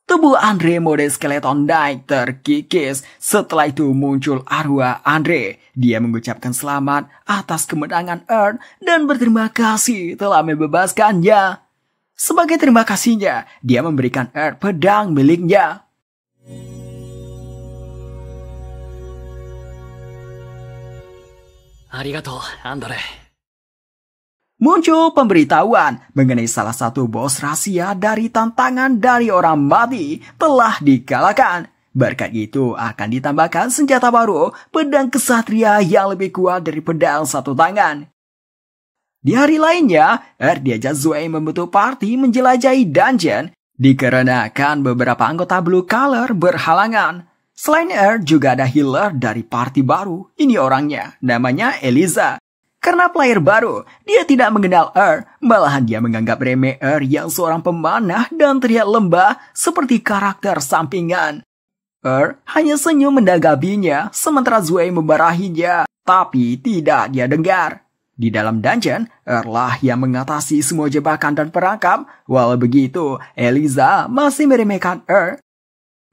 Tubuh Andre mode skeleton Dyke terkikis. Setelah itu muncul arwah Andre. Dia mengucapkan selamat atas kemenangan Earth dan berterima kasih telah membebaskannya. Sebagai terima kasihnya, dia memberikan Earth pedang miliknya. Arigato, Andre. Muncul pemberitahuan mengenai salah satu bos rahasia dari tantangan dari orang mati telah dikalahkan. Berkat itu akan ditambahkan senjata baru, pedang kesatria yang lebih kuat dari pedang satu tangan. Di hari lainnya, Earth diajak Zoe membentuk party menjelajahi dungeon dikarenakan beberapa anggota Blue Color berhalangan. Selain Earth juga ada healer dari party baru. Ini orangnya, namanya Eliza. Karena player baru, dia tidak mengenal Earth, malahan dia menganggap remeh Earth yang seorang pemanah dan terlihat lembah seperti karakter sampingan. Earth hanya senyum menanggapinya, sementara Zoe memarahinya, tapi tidak dia dengar. Di dalam dungeon, Earth lah yang mengatasi semua jebakan dan perangkap, walau begitu, Eliza masih meremehkan Earth.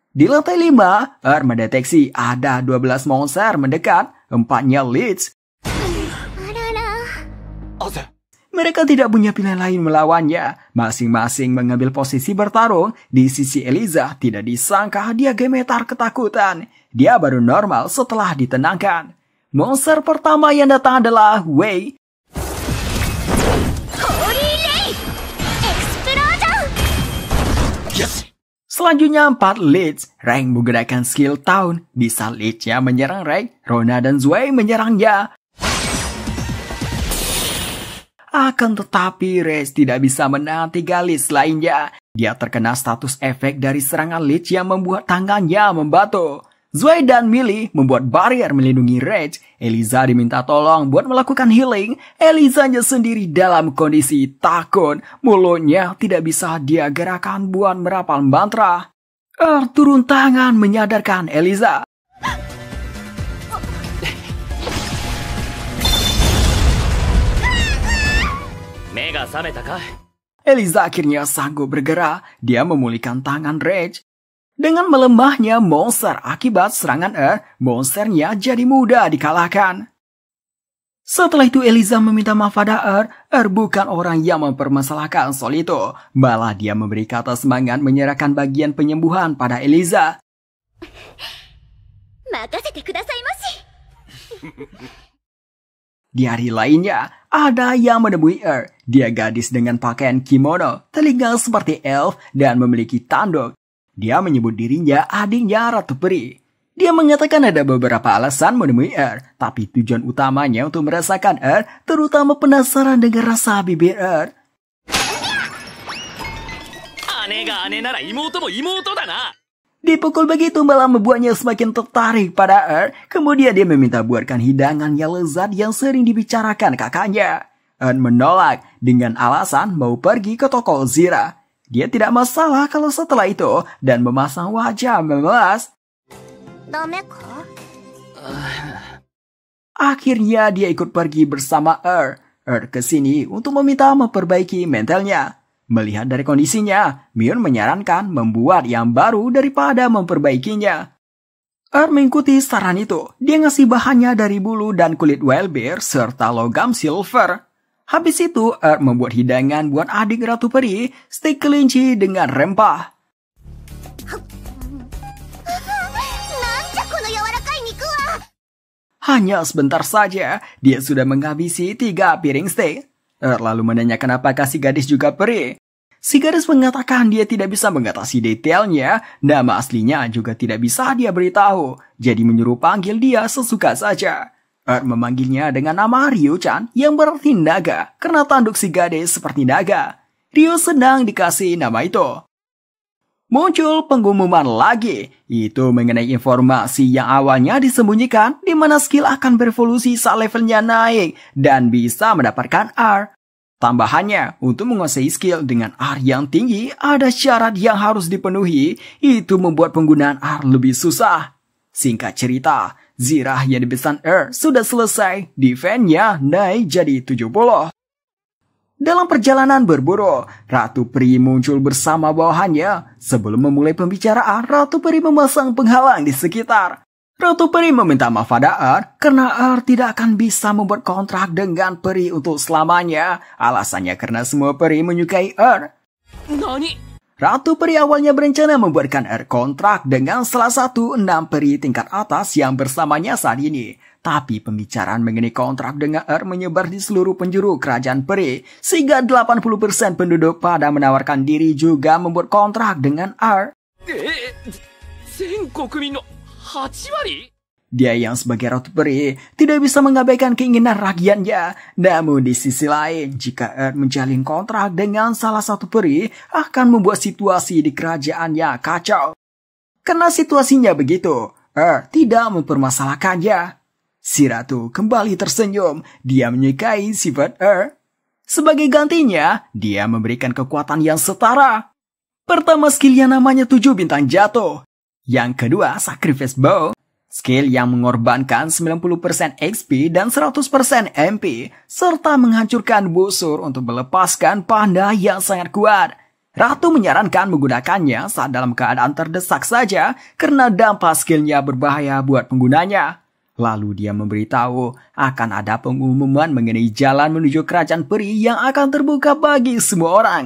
Di lantai 5, Earth mendeteksi ada 12 monster mendekat, 4-nya Lich. Mereka tidak punya pilihan lain melawannya. Masing-masing mengambil posisi bertarung. Di sisi Eliza, tidak disangka dia gemetar ketakutan. Dia baru normal setelah ditenangkan. Monster pertama yang datang adalah Wei. Yes! Selanjutnya 4 Lich. Rank menggunakan skill Taun. Bisa Lich-nya menyerang Rank, Rona dan Zoe menyerangnya. Akan tetapi Reis tidak bisa menahan 3 Lich lainnya. Dia terkena status efek dari serangan Lich yang membuat tangannya membatu. Zoe dan Millie membuat barrier melindungi Rage. Eliza diminta tolong buat melakukan healing. Elizanya sendiri dalam kondisi takut. Mulutnya tidak bisa dia gerakan buat merapal mantra. Turun tangan menyadarkan Eliza. が覚めたか? Eliza akhirnya sanggup bergerak. Dia memulihkan tangan Rage. Dengan melemahnya monster akibat serangan monsternya jadi mudah dikalahkan. Setelah itu Eliza meminta maaf pada bukan orang yang mempermasalahkan soal itu. Malah dia memberi kata semangat menyerahkan bagian penyembuhan pada Eliza. Di hari lainnya, ada yang menemui Dia gadis dengan pakaian kimono, telinga seperti elf, dan memiliki tanduk. Dia menyebut dirinya adiknya Ratu Peri. Dia mengatakan ada beberapa alasan menemui tapi tujuan utamanya untuk merasakan terutama penasaran dengan rasa bibir Dipukul begitu malah membuatnya semakin tertarik pada Kemudian dia meminta buatkan hidangan yang lezat yang sering dibicarakan kakaknya. Menolak dengan alasan mau pergi ke toko Zira. Dia tidak masalah kalau setelah itu dan memasang wajah memelas. Akhirnya dia ikut pergi bersama ke sini untuk meminta memperbaiki mentalnya. Melihat dari kondisinya, Mion menyarankan membuat yang baru daripada memperbaikinya. Mengikuti saran itu, dia ngasih bahannya dari bulu dan kulit wild bear serta logam silver. Habis itu, membuat hidangan buat adik Ratu Peri, steak kelinci dengan rempah. Hanya sebentar saja, dia sudah menghabisi 3 piring steak. Lalu menanyakan apakah si gadis juga peri. Si gadis mengatakan dia tidak bisa mengatasi detailnya, nama aslinya juga tidak bisa dia beritahu, jadi menyuruh panggil dia sesuka saja. Memanggilnya dengan nama Ryu-chan yang berarti naga, karena tanduk si gadis seperti naga. Ryu senang dikasih nama itu. Muncul pengumuman lagi, itu mengenai informasi yang awalnya disembunyikan di mana skill akan berevolusi saat levelnya naik dan bisa mendapatkan R. Tambahannya, untuk menguasai skill dengan R yang tinggi, ada syarat yang harus dipenuhi, itu membuat penggunaan R lebih susah. Singkat cerita, Zirah yang dipesan R sudah selesai, defense-nya naik jadi 70. Dalam perjalanan berburu, Ratu Peri muncul bersama bawahannya. Sebelum memulai pembicaraan, Ratu Peri memasang penghalang di sekitar. Ratu Peri meminta maaf pada karena tidak akan bisa membuat kontrak dengan Peri untuk selamanya. Alasannya karena semua Peri menyukai Nani? Ratu Peri awalnya berencana membuatkan kontrak dengan salah satu 6 Peri tingkat atas yang bersamanya saat ini. Tapi pembicaraan mengenai kontrak dengan menyebar di seluruh penjuru kerajaan Peri, sehingga 80% penduduk pada menawarkan diri juga membuat kontrak dengan Dia yang sebagai Ratu Peri tidak bisa mengabaikan keinginan rakyatnya. Namun di sisi lain, jika menjalin kontrak dengan salah satu Peri akan membuat situasi di kerajaannya kacau. Karena situasinya begitu, tidak mempermasalahkannya. Si Ratu kembali tersenyum. Dia menyukai sifat Sebagai gantinya, dia memberikan kekuatan yang setara. Pertama, skill yang namanya 7 bintang jatuh. Yang kedua, Sacrifice Bow. Skill yang mengorbankan 90% XP dan 100% MP, serta menghancurkan busur untuk melepaskan panda yang sangat kuat. Ratu menyarankan menggunakannya saat dalam keadaan terdesak saja, karena dampak skillnya berbahaya buat penggunanya. Lalu dia memberitahu akan ada pengumuman mengenai jalan menuju kerajaan peri yang akan terbuka bagi semua orang.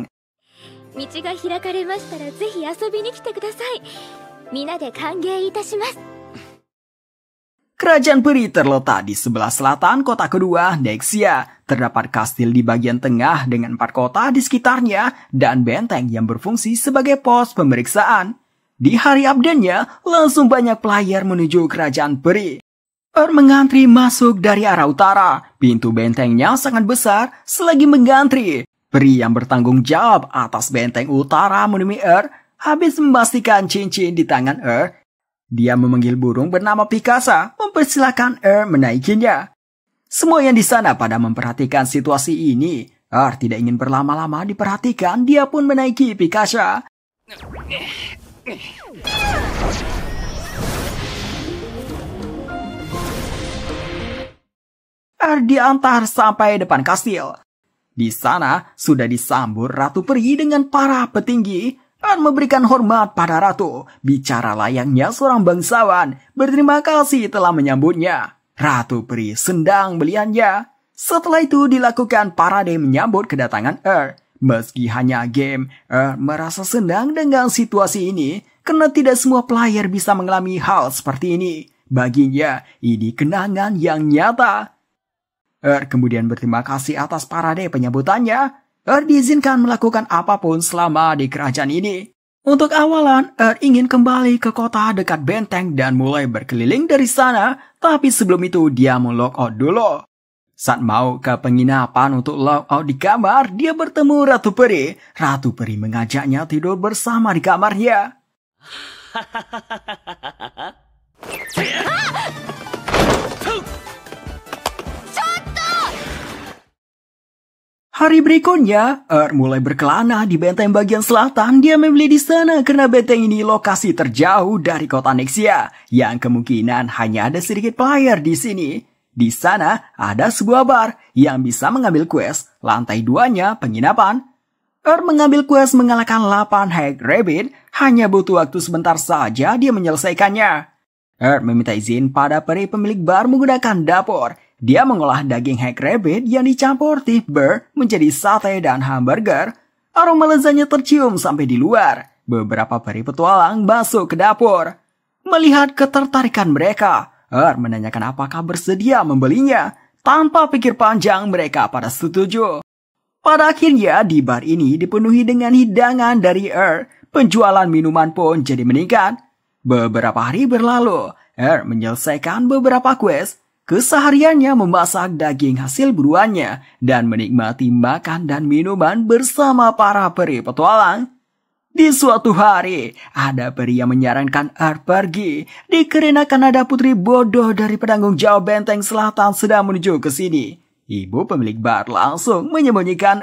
Kerajaan peri terletak di sebelah selatan kota kedua, Nexia. Terdapat kastil di bagian tengah dengan 4 kota di sekitarnya dan benteng yang berfungsi sebagai pos pemeriksaan. Di hari update-nya, langsung banyak player menuju kerajaan peri. Mengantri masuk dari arah utara. Pintu bentengnya sangat besar. Selagi mengantri, peri yang bertanggung jawab atas benteng utara menemui habis memastikan cincin di tangan dia memanggil burung bernama Pikasa, mempersilahkan menaikinya. Semua yang di sana pada memperhatikan situasi ini. Tidak ingin berlama-lama diperhatikan, dia pun menaiki Pikasa. Diantar sampai depan kastil. Di sana sudah disambut Ratu Peri dengan para petinggi dan memberikan hormat pada Ratu. Bicara layaknya seorang bangsawan, berterima kasih telah menyambutnya. Ratu Peri sedang melihatnya. Setelah itu dilakukan parade menyambut kedatangan Meski hanya game, merasa senang dengan situasi ini karena tidak semua player bisa mengalami hal seperti ini. Baginya, ini kenangan yang nyata. Kemudian berterima kasih atas parade penyambutannya. Diizinkan melakukan apapun selama di kerajaan ini. Untuk awalan, ingin kembali ke kota dekat benteng dan mulai berkeliling dari sana. Tapi sebelum itu dia mau logout dulu. Saat mau ke penginapan untuk logout di kamar, dia bertemu Ratu Peri. Ratu Peri mengajaknya tidur bersama di kamarnya. Hari berikutnya, mulai berkelana di benteng bagian selatan. Dia memilih di sana karena benteng ini lokasi terjauh dari kota Nexia, yang kemungkinan hanya ada sedikit player di sini. Di sana ada sebuah bar yang bisa mengambil quest. Lantai 2-nya penginapan. Mengambil quest mengalahkan 8 Hag Rabbit. Hanya butuh waktu sebentar saja dia menyelesaikannya. Meminta izin pada peri pemilik bar menggunakan dapur. Dia mengolah daging Hag Rabbit yang dicampur beef burger menjadi sate dan hamburger. Aroma lezatnya tercium sampai di luar. Beberapa peri petualang masuk ke dapur. Melihat ketertarikan mereka, menanyakan apakah bersedia membelinya. Tanpa pikir panjang, mereka pada setuju. Pada akhirnya, di bar ini dipenuhi dengan hidangan dari Penjualan minuman pun jadi meningkat. Beberapa hari berlalu, menyelesaikan beberapa quest. Kesehariannya memasak daging hasil buruannya dan menikmati makan dan minuman bersama para peri petualang. Di suatu hari, ada peri yang menyarankan pergi. Dikarenakan ada putri bodoh dari penanggung jawab benteng selatan sedang menuju ke sini. Ibu pemilik bar langsung menyembunyikan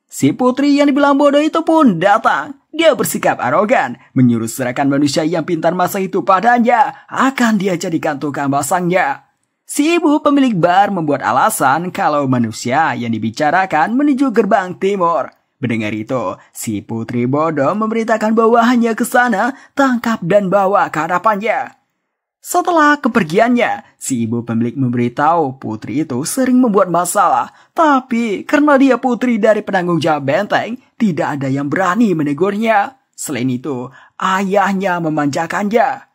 Si putri yang dibilang bodoh itu pun datang. Dia bersikap arogan, menyuruh serahkan manusia yang pintar masak itu padanya. Akan dia jadikan tukang masaknya. Si ibu pemilik bar membuat alasan kalau manusia yang dibicarakan menuju gerbang timur. Mendengar itu, si putri bodoh memerintahkan bawahannya ke sana, tangkap dan bawa ke hadapannya. Setelah kepergiannya, si ibu pemilik memberitahu putri itu sering membuat masalah. Tapi karena dia putri dari penanggung jawab benteng, tidak ada yang berani menegurnya. Selain itu, ayahnya memanjakannya.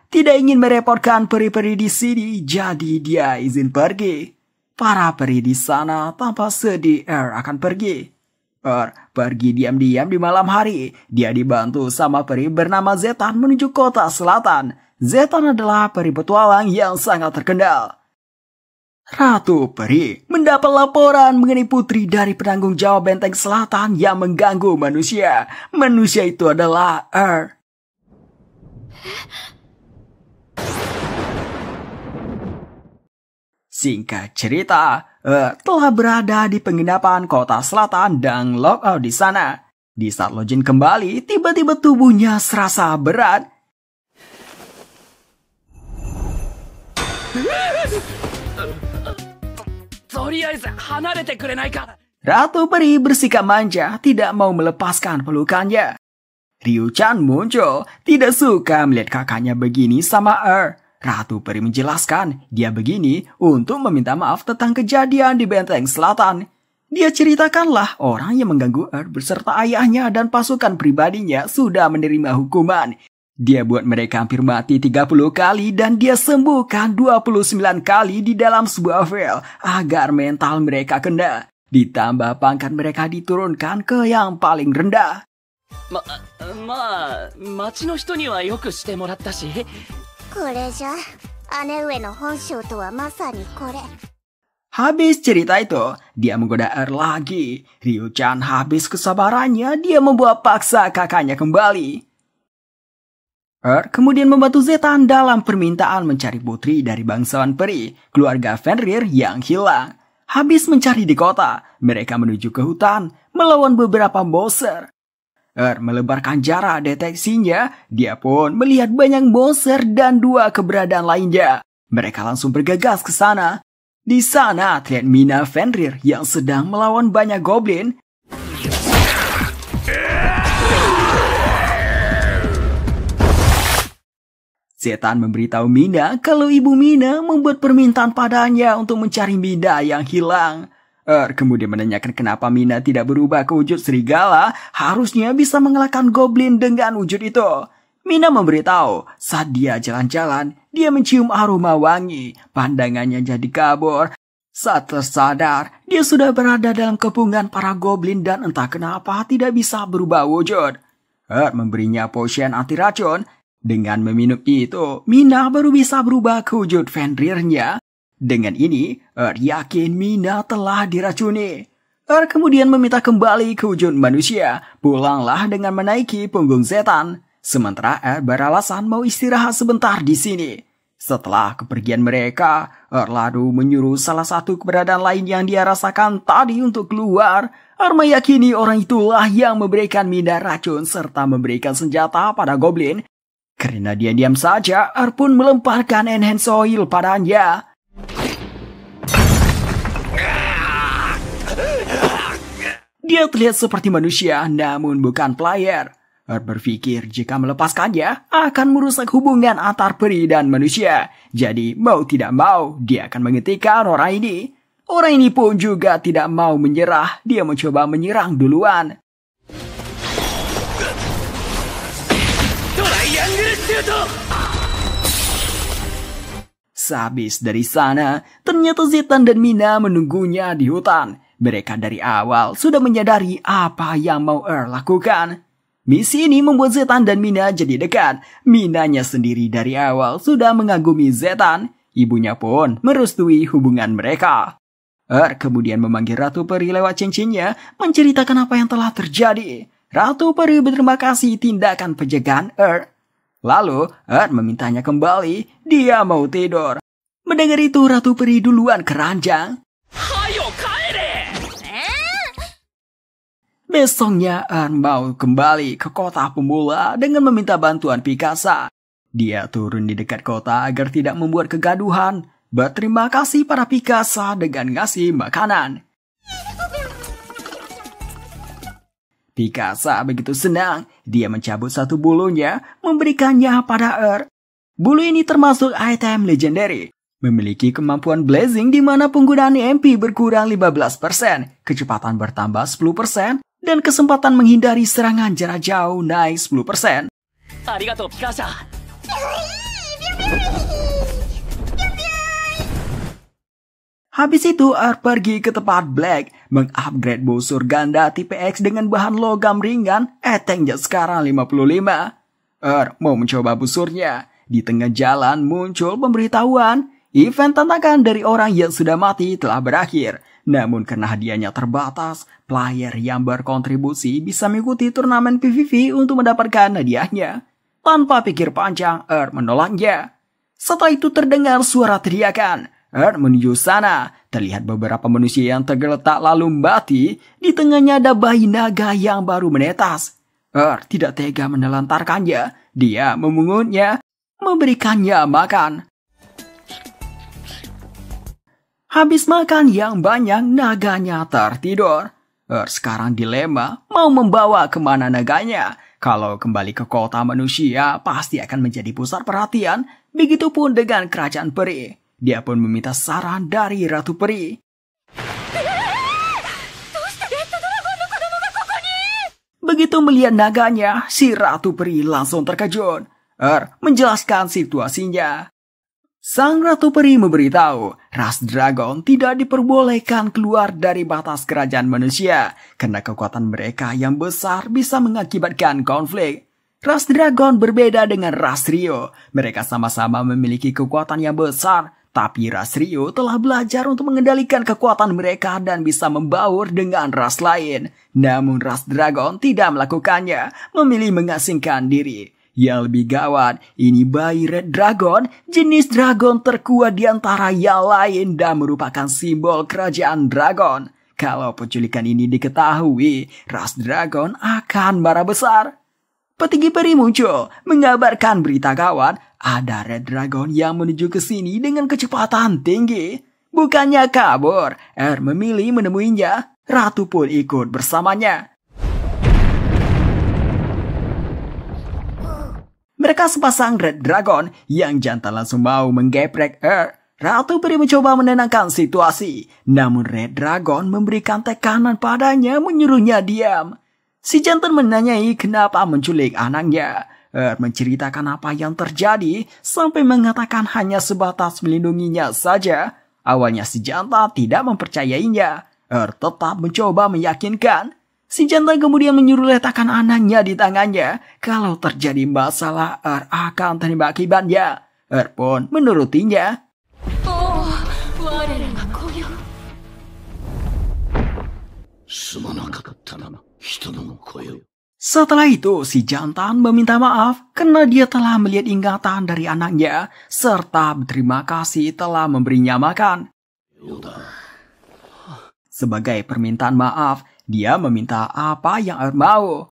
Tidak ingin merepotkan peri-peri di sini, jadi dia izin pergi. Para peri di sana tanpa sedih akan pergi. Pergi diam-diam di malam hari. Dia dibantu sama peri bernama Zetan menuju kota selatan. Zetan adalah peri petualang yang sangat terkenal. Ratu Peri mendapat laporan mengenai putri dari penanggung jawab benteng selatan yang mengganggu manusia. Manusia itu adalah Singkat cerita, telah berada di penginapan kota selatan dan logout di sana. Di saat login kembali, tiba-tiba tubuhnya serasa berat. Ratu Peri bersikap manja, tidak mau melepaskan pelukannya. Ryu-chan muncul, tidak suka melihat kakaknya begini sama Ratu Peri menjelaskan dia begini untuk meminta maaf tentang kejadian di benteng selatan. Dia ceritakanlah orang yang mengganggu beserta ayahnya dan pasukan pribadinya sudah menerima hukuman. Dia buat mereka hampir mati 30 kali dan dia sembuhkan 29 kali di dalam sebuah file agar mental mereka kena. Ditambah pangkat mereka diturunkan ke yang paling rendah. Habis cerita itu, dia menggoda lagi. Ryu-chan habis kesabarannya, dia membuat paksa kakaknya kembali. Kemudian membantu Zetan dalam permintaan mencari putri dari bangsawan peri, keluarga Fenrir yang hilang. Habis mencari di kota, mereka menuju ke hutan, melawan beberapa monster. Melebarkan jarak deteksinya, dia pun melihat banyak monster dan 2 keberadaan lainnya. Mereka langsung bergegas ke sana. Di sana terlihat Mina Fenrir yang sedang melawan banyak goblin. Zetan memberitahu Mina kalau ibu Mina membuat permintaan padanya untuk mencari Mina yang hilang. Kemudian menanyakan kenapa Mina tidak berubah ke wujud serigala, harusnya bisa mengalahkan goblin dengan wujud itu. Mina memberitahu saat dia jalan-jalan, dia mencium aroma wangi, pandangannya jadi kabur. Saat tersadar, dia sudah berada dalam kepungan para goblin dan entah kenapa tidak bisa berubah wujud. Memberinya potion anti racun. Dengan meminum itu, Mina baru bisa berubah ke wujud Fenrirnya. Dengan ini, yakin Mina telah diracuni. Kemudian meminta kembali ke wujud manusia. Pulanglah dengan menaiki punggung Zetan. Sementara beralasan mau istirahat sebentar di sini. Setelah kepergian mereka, lalu menyuruh salah satu keberadaan lain yang dia rasakan tadi untuk keluar. Meyakini orang itulah yang memberikan Mina racun serta memberikan senjata pada goblin. Karena dia diam saja, pun melemparkan enhance oil padanya. Dia terlihat seperti manusia, namun bukan player. Berpikir jika melepaskannya, akan merusak hubungan antar peri dan manusia. Jadi, mau tidak mau, dia akan menghentikan orang ini. Orang ini pun juga tidak mau menyerah, dia mencoba menyerang duluan. Sehabis dari sana, ternyata Zetan dan Mina menunggunya di hutan. Mereka dari awal sudah menyadari apa yang mau lakukan. Misi ini membuat Zetan dan Mina jadi dekat. Minanya sendiri dari awal sudah mengagumi Zetan. Ibunya pun merestui hubungan mereka. Kemudian memanggil Ratu Peri lewat cincinnya, menceritakan apa yang telah terjadi. Ratu Peri berterima kasih tindakan penjagaan Lalu, memintanya kembali, dia mau tidur. Mendengar itu, Ratu Peri duluan ke ranjang. Besoknya, mau kembali ke kota pemula dengan meminta bantuan Pikasa. Dia turun di dekat kota agar tidak membuat kegaduhan. Berterima kasih pada Pikasa dengan ngasih makanan. Pikasa begitu senang, dia mencabut satu bulunya, memberikannya pada Bulu ini termasuk item legendary. Memiliki kemampuan blazing di mana penggunaan EMP berkurang 15%, kecepatan bertambah 10%, dan kesempatan menghindari serangan jarak jauh naik 10%. Arigatou, Pikasa. Habis itu, pergi ke tempat Black, mengupgrade busur ganda tipe X dengan bahan logam ringan, tanknya sekarang 55. Mau mencoba busurnya. Di tengah jalan muncul pemberitahuan, event tantangan dari orang yang sudah mati telah berakhir. Namun karena hadiahnya terbatas, player yang berkontribusi bisa mengikuti turnamen PVP untuk mendapatkan hadiahnya. Tanpa pikir panjang, menolaknya. Setelah itu terdengar suara teriakan. Menuju sana, terlihat beberapa manusia yang tergeletak lalu mati. Di tengahnya ada bayi naga yang baru menetas. Tidak tega menelantarkannya. Dia memungutnya, memberikannya makan. Habis makan yang banyak, naganya tertidur. Sekarang dilema, mau membawa kemana naganya? Kalau kembali ke kota manusia, pasti akan menjadi pusat perhatian. Begitupun dengan kerajaan peri. Dia pun meminta saran dari Ratu Peri. Begitu melihat naganya, si Ratu Peri langsung terkejut. Menjelaskan situasinya. Sang Ratu Peri memberitahu, ras dragon tidak diperbolehkan keluar dari batas kerajaan manusia, karena kekuatan mereka yang besar bisa mengakibatkan konflik. Ras dragon berbeda dengan ras Rio. Mereka sama-sama memiliki kekuatan yang besar, tapi ras Rio telah belajar untuk mengendalikan kekuatan mereka dan bisa membaur dengan ras lain. Namun ras dragon tidak melakukannya, memilih mengasingkan diri. Yang lebih gawat, ini bayi Red Dragon, jenis dragon terkuat di antara yang lain dan merupakan simbol kerajaan dragon. Kalau penculikan ini diketahui, ras dragon akan marah besar. Petinggi peri muncul, mengabarkan berita gawat, ada Red Dragon yang menuju ke sini dengan kecepatan tinggi. Bukannya kabur, memilih menemuinya. Ratu pun ikut bersamanya. Mereka sepasang Red Dragon yang jantan langsung mau menggeprek Ratu peri mencoba menenangkan situasi. Namun Red Dragon memberikan tekanan padanya menyuruhnya diam. Si jantan menanyai kenapa menculik anaknya. Menceritakan apa yang terjadi sampai mengatakan hanya sebatas melindunginya saja. Awalnya si jantan tidak mempercayainya. Tetap mencoba meyakinkan. Si jantan kemudian menyuruh letakkan anaknya di tangannya. Kalau terjadi masalah, akan terima akibatnya. Pun menurutinya. Setelah itu, si jantan meminta maaf karena dia telah melihat ingatan dari anaknya, serta berterima kasih telah memberinya makan. Sebagai permintaan maaf, dia meminta apa yang mau.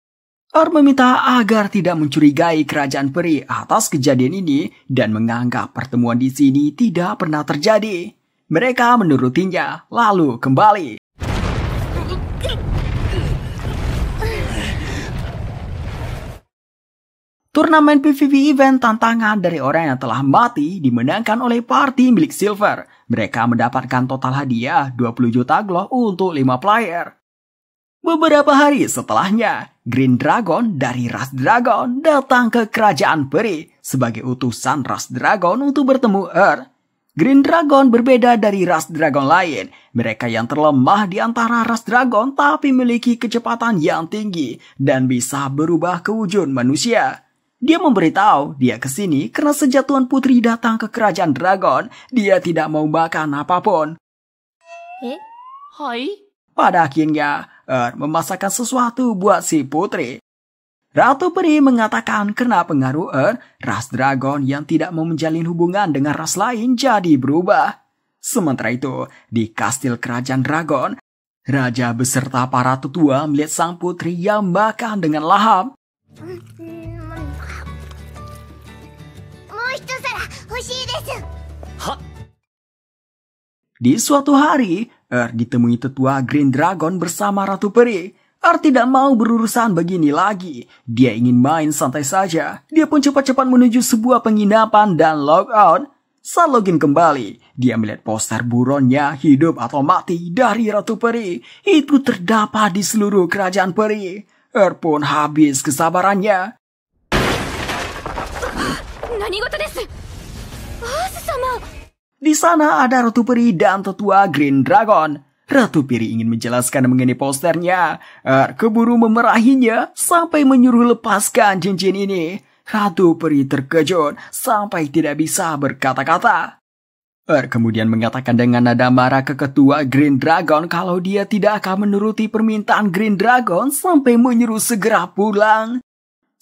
Meminta agar tidak mencurigai kerajaan peri atas kejadian ini dan menganggap pertemuan di sini tidak pernah terjadi. Mereka menurutinya, lalu kembali. Turnamen PvP event tantangan dari orang yang telah mati dimenangkan oleh party milik Silver. Mereka mendapatkan total hadiah 20 juta glow untuk 5 player. Beberapa hari setelahnya, Green Dragon dari ras Dragon datang ke kerajaan peri sebagai utusan ras Dragon untuk bertemu Green Dragon berbeda dari ras Dragon lain. Mereka yang terlemah di antara ras Dragon tapi memiliki kecepatan yang tinggi dan bisa berubah ke wujud manusia. Dia memberitahu dia kesini karena sejak Tuan Putri datang ke kerajaan Dragon, dia tidak mau makan apapun. Hai? Pada akhirnya, memasakkan sesuatu buat si putri. Ratu peri mengatakan karena pengaruh ras Dragon yang tidak mau menjalin hubungan dengan ras lain jadi berubah. Sementara itu, di kastil kerajaan Dragon, raja beserta para tetua melihat sang putri yang makan dengan lahap. Di suatu hari, ditemui tetua Green Dragon bersama Ratu Peri. Tidak mau berurusan begini lagi. Dia ingin main santai saja. Dia pun cepat-cepat menuju sebuah penginapan dan log out. Saat login kembali, dia melihat poster buronnya hidup atau mati dari Ratu Peri. Itu terdapat di seluruh kerajaan peri. Pun habis kesabarannya. Di sana ada Ratu Peri dan tetua Green Dragon. Ratu Peri ingin menjelaskan mengenai posternya. Keburu memerahinya sampai menyuruh lepaskan cincin ini. Ratu Peri terkejut sampai tidak bisa berkata-kata. Kemudian mengatakan dengan nada marah ke ketua Green Dragon kalau dia tidak akan menuruti permintaan Green Dragon sampai menyuruh segera pulang.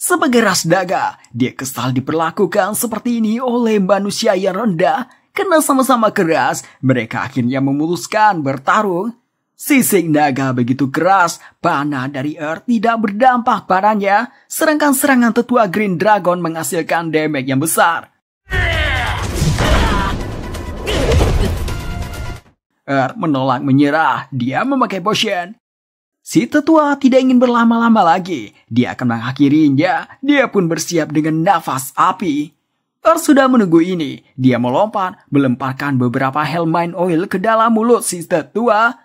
Sebagai ras naga, dia kesal diperlakukan seperti ini oleh manusia yang rendah. Karena sama-sama keras, mereka akhirnya memutuskan bertarung. Sisik naga begitu keras, panah dari tidak berdampak padanya, sedangkan serangan tetua Green Dragon menghasilkan damage yang besar. Menolak menyerah, dia memakai potion. Si tetua tidak ingin berlama-lama lagi, dia akan mengakhirinya, dia pun bersiap dengan nafas api. Sudah menunggu ini, dia melompat, melemparkan beberapa Hellmine Oil ke dalam mulut si tetua.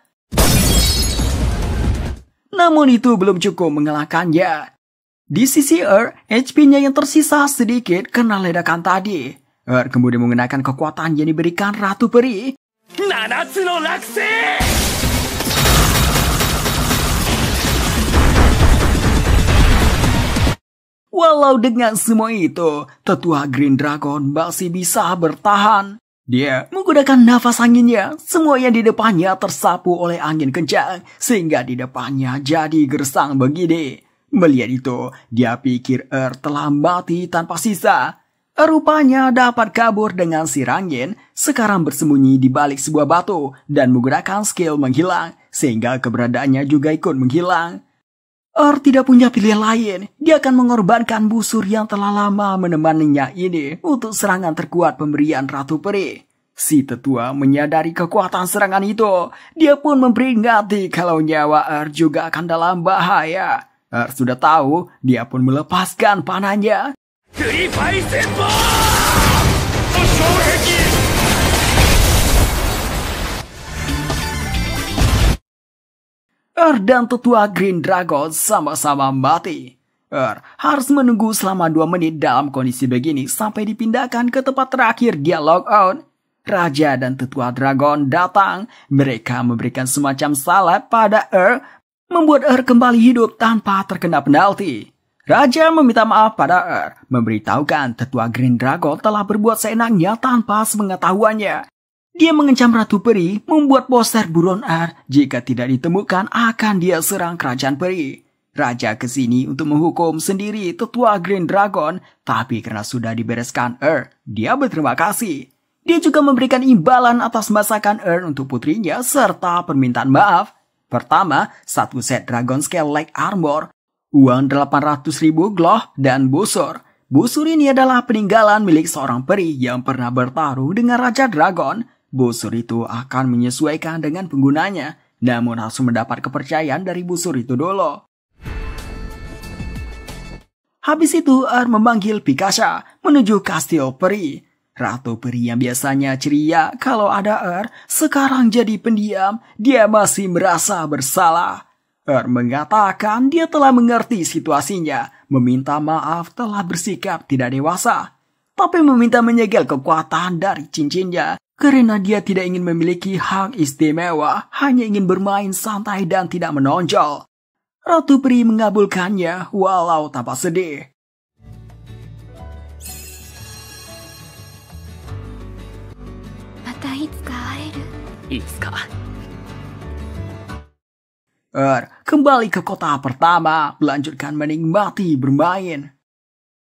Namun itu belum cukup mengalahkannya. Di sisi HP-nya yang tersisa sedikit karena ledakan tadi. Kemudian menggunakan kekuatan yang diberikan Ratu Peri. Nanatsu no Rakusei! Walau dengan semua itu, tetua Green Dragon masih bisa bertahan. Dia menggunakan nafas anginnya, semua yang di depannya tersapu oleh angin kencang, sehingga di depannya jadi gersang begini. Melihat itu, dia pikir telah mati tanpa sisa. Rupanya dapat kabur dengan sirangin, sekarang bersembunyi di balik sebuah batu, dan menggunakan skill menghilang, sehingga keberadaannya juga ikut menghilang. Tidak punya pilihan lain, dia akan mengorbankan busur yang telah lama menemaninya ini untuk serangan terkuat pemberian Ratu Peri. Si tetua menyadari kekuatan serangan itu. Dia pun memperingati kalau nyawa juga akan dalam bahaya. Sudah tahu, dia pun melepaskan panahnya. Dan tetua Green Dragon sama-sama mati. Harus menunggu selama 2 menit dalam kondisi begini sampai dipindahkan ke tempat terakhir dia logout. Raja dan tetua dragon datang. Mereka memberikan semacam salad pada membuat kembali hidup tanpa terkena penalti. Raja meminta maaf pada memberitahukan tetua Green Dragon telah berbuat seenaknya tanpa sepengetahuannya. Dia mengancam Ratu Peri membuat poster buron jika tidak ditemukan akan dia serang kerajaan peri. Raja kesini untuk menghukum sendiri tetua Green Dragon, tapi karena sudah dibereskan dia berterima kasih. Dia juga memberikan imbalan atas masakan untuk putrinya serta permintaan maaf. Pertama, 1 set Dragon Scale Leg Armor, uang 800.000 gloh, dan busur. Busur ini adalah peninggalan milik seorang peri yang pernah bertarung dengan Raja Dragon. Busur itu akan menyesuaikan dengan penggunanya, namun harus mendapat kepercayaan dari busur itu dulu. Habis itu, memanggil Pikasha menuju kastil peri. Ratu peri yang biasanya ceria kalau ada sekarang jadi pendiam. Dia masih merasa bersalah. Mengatakan dia telah mengerti situasinya, meminta maaf telah bersikap tidak dewasa, tapi meminta menyegel kekuatan dari cincinnya karena dia tidak ingin memiliki hak istimewa, hanya ingin bermain santai dan tidak menonjol. Ratu peri mengabulkannya walau tampak sedih. Kembali ke kota pertama, melanjutkan menikmati bermain.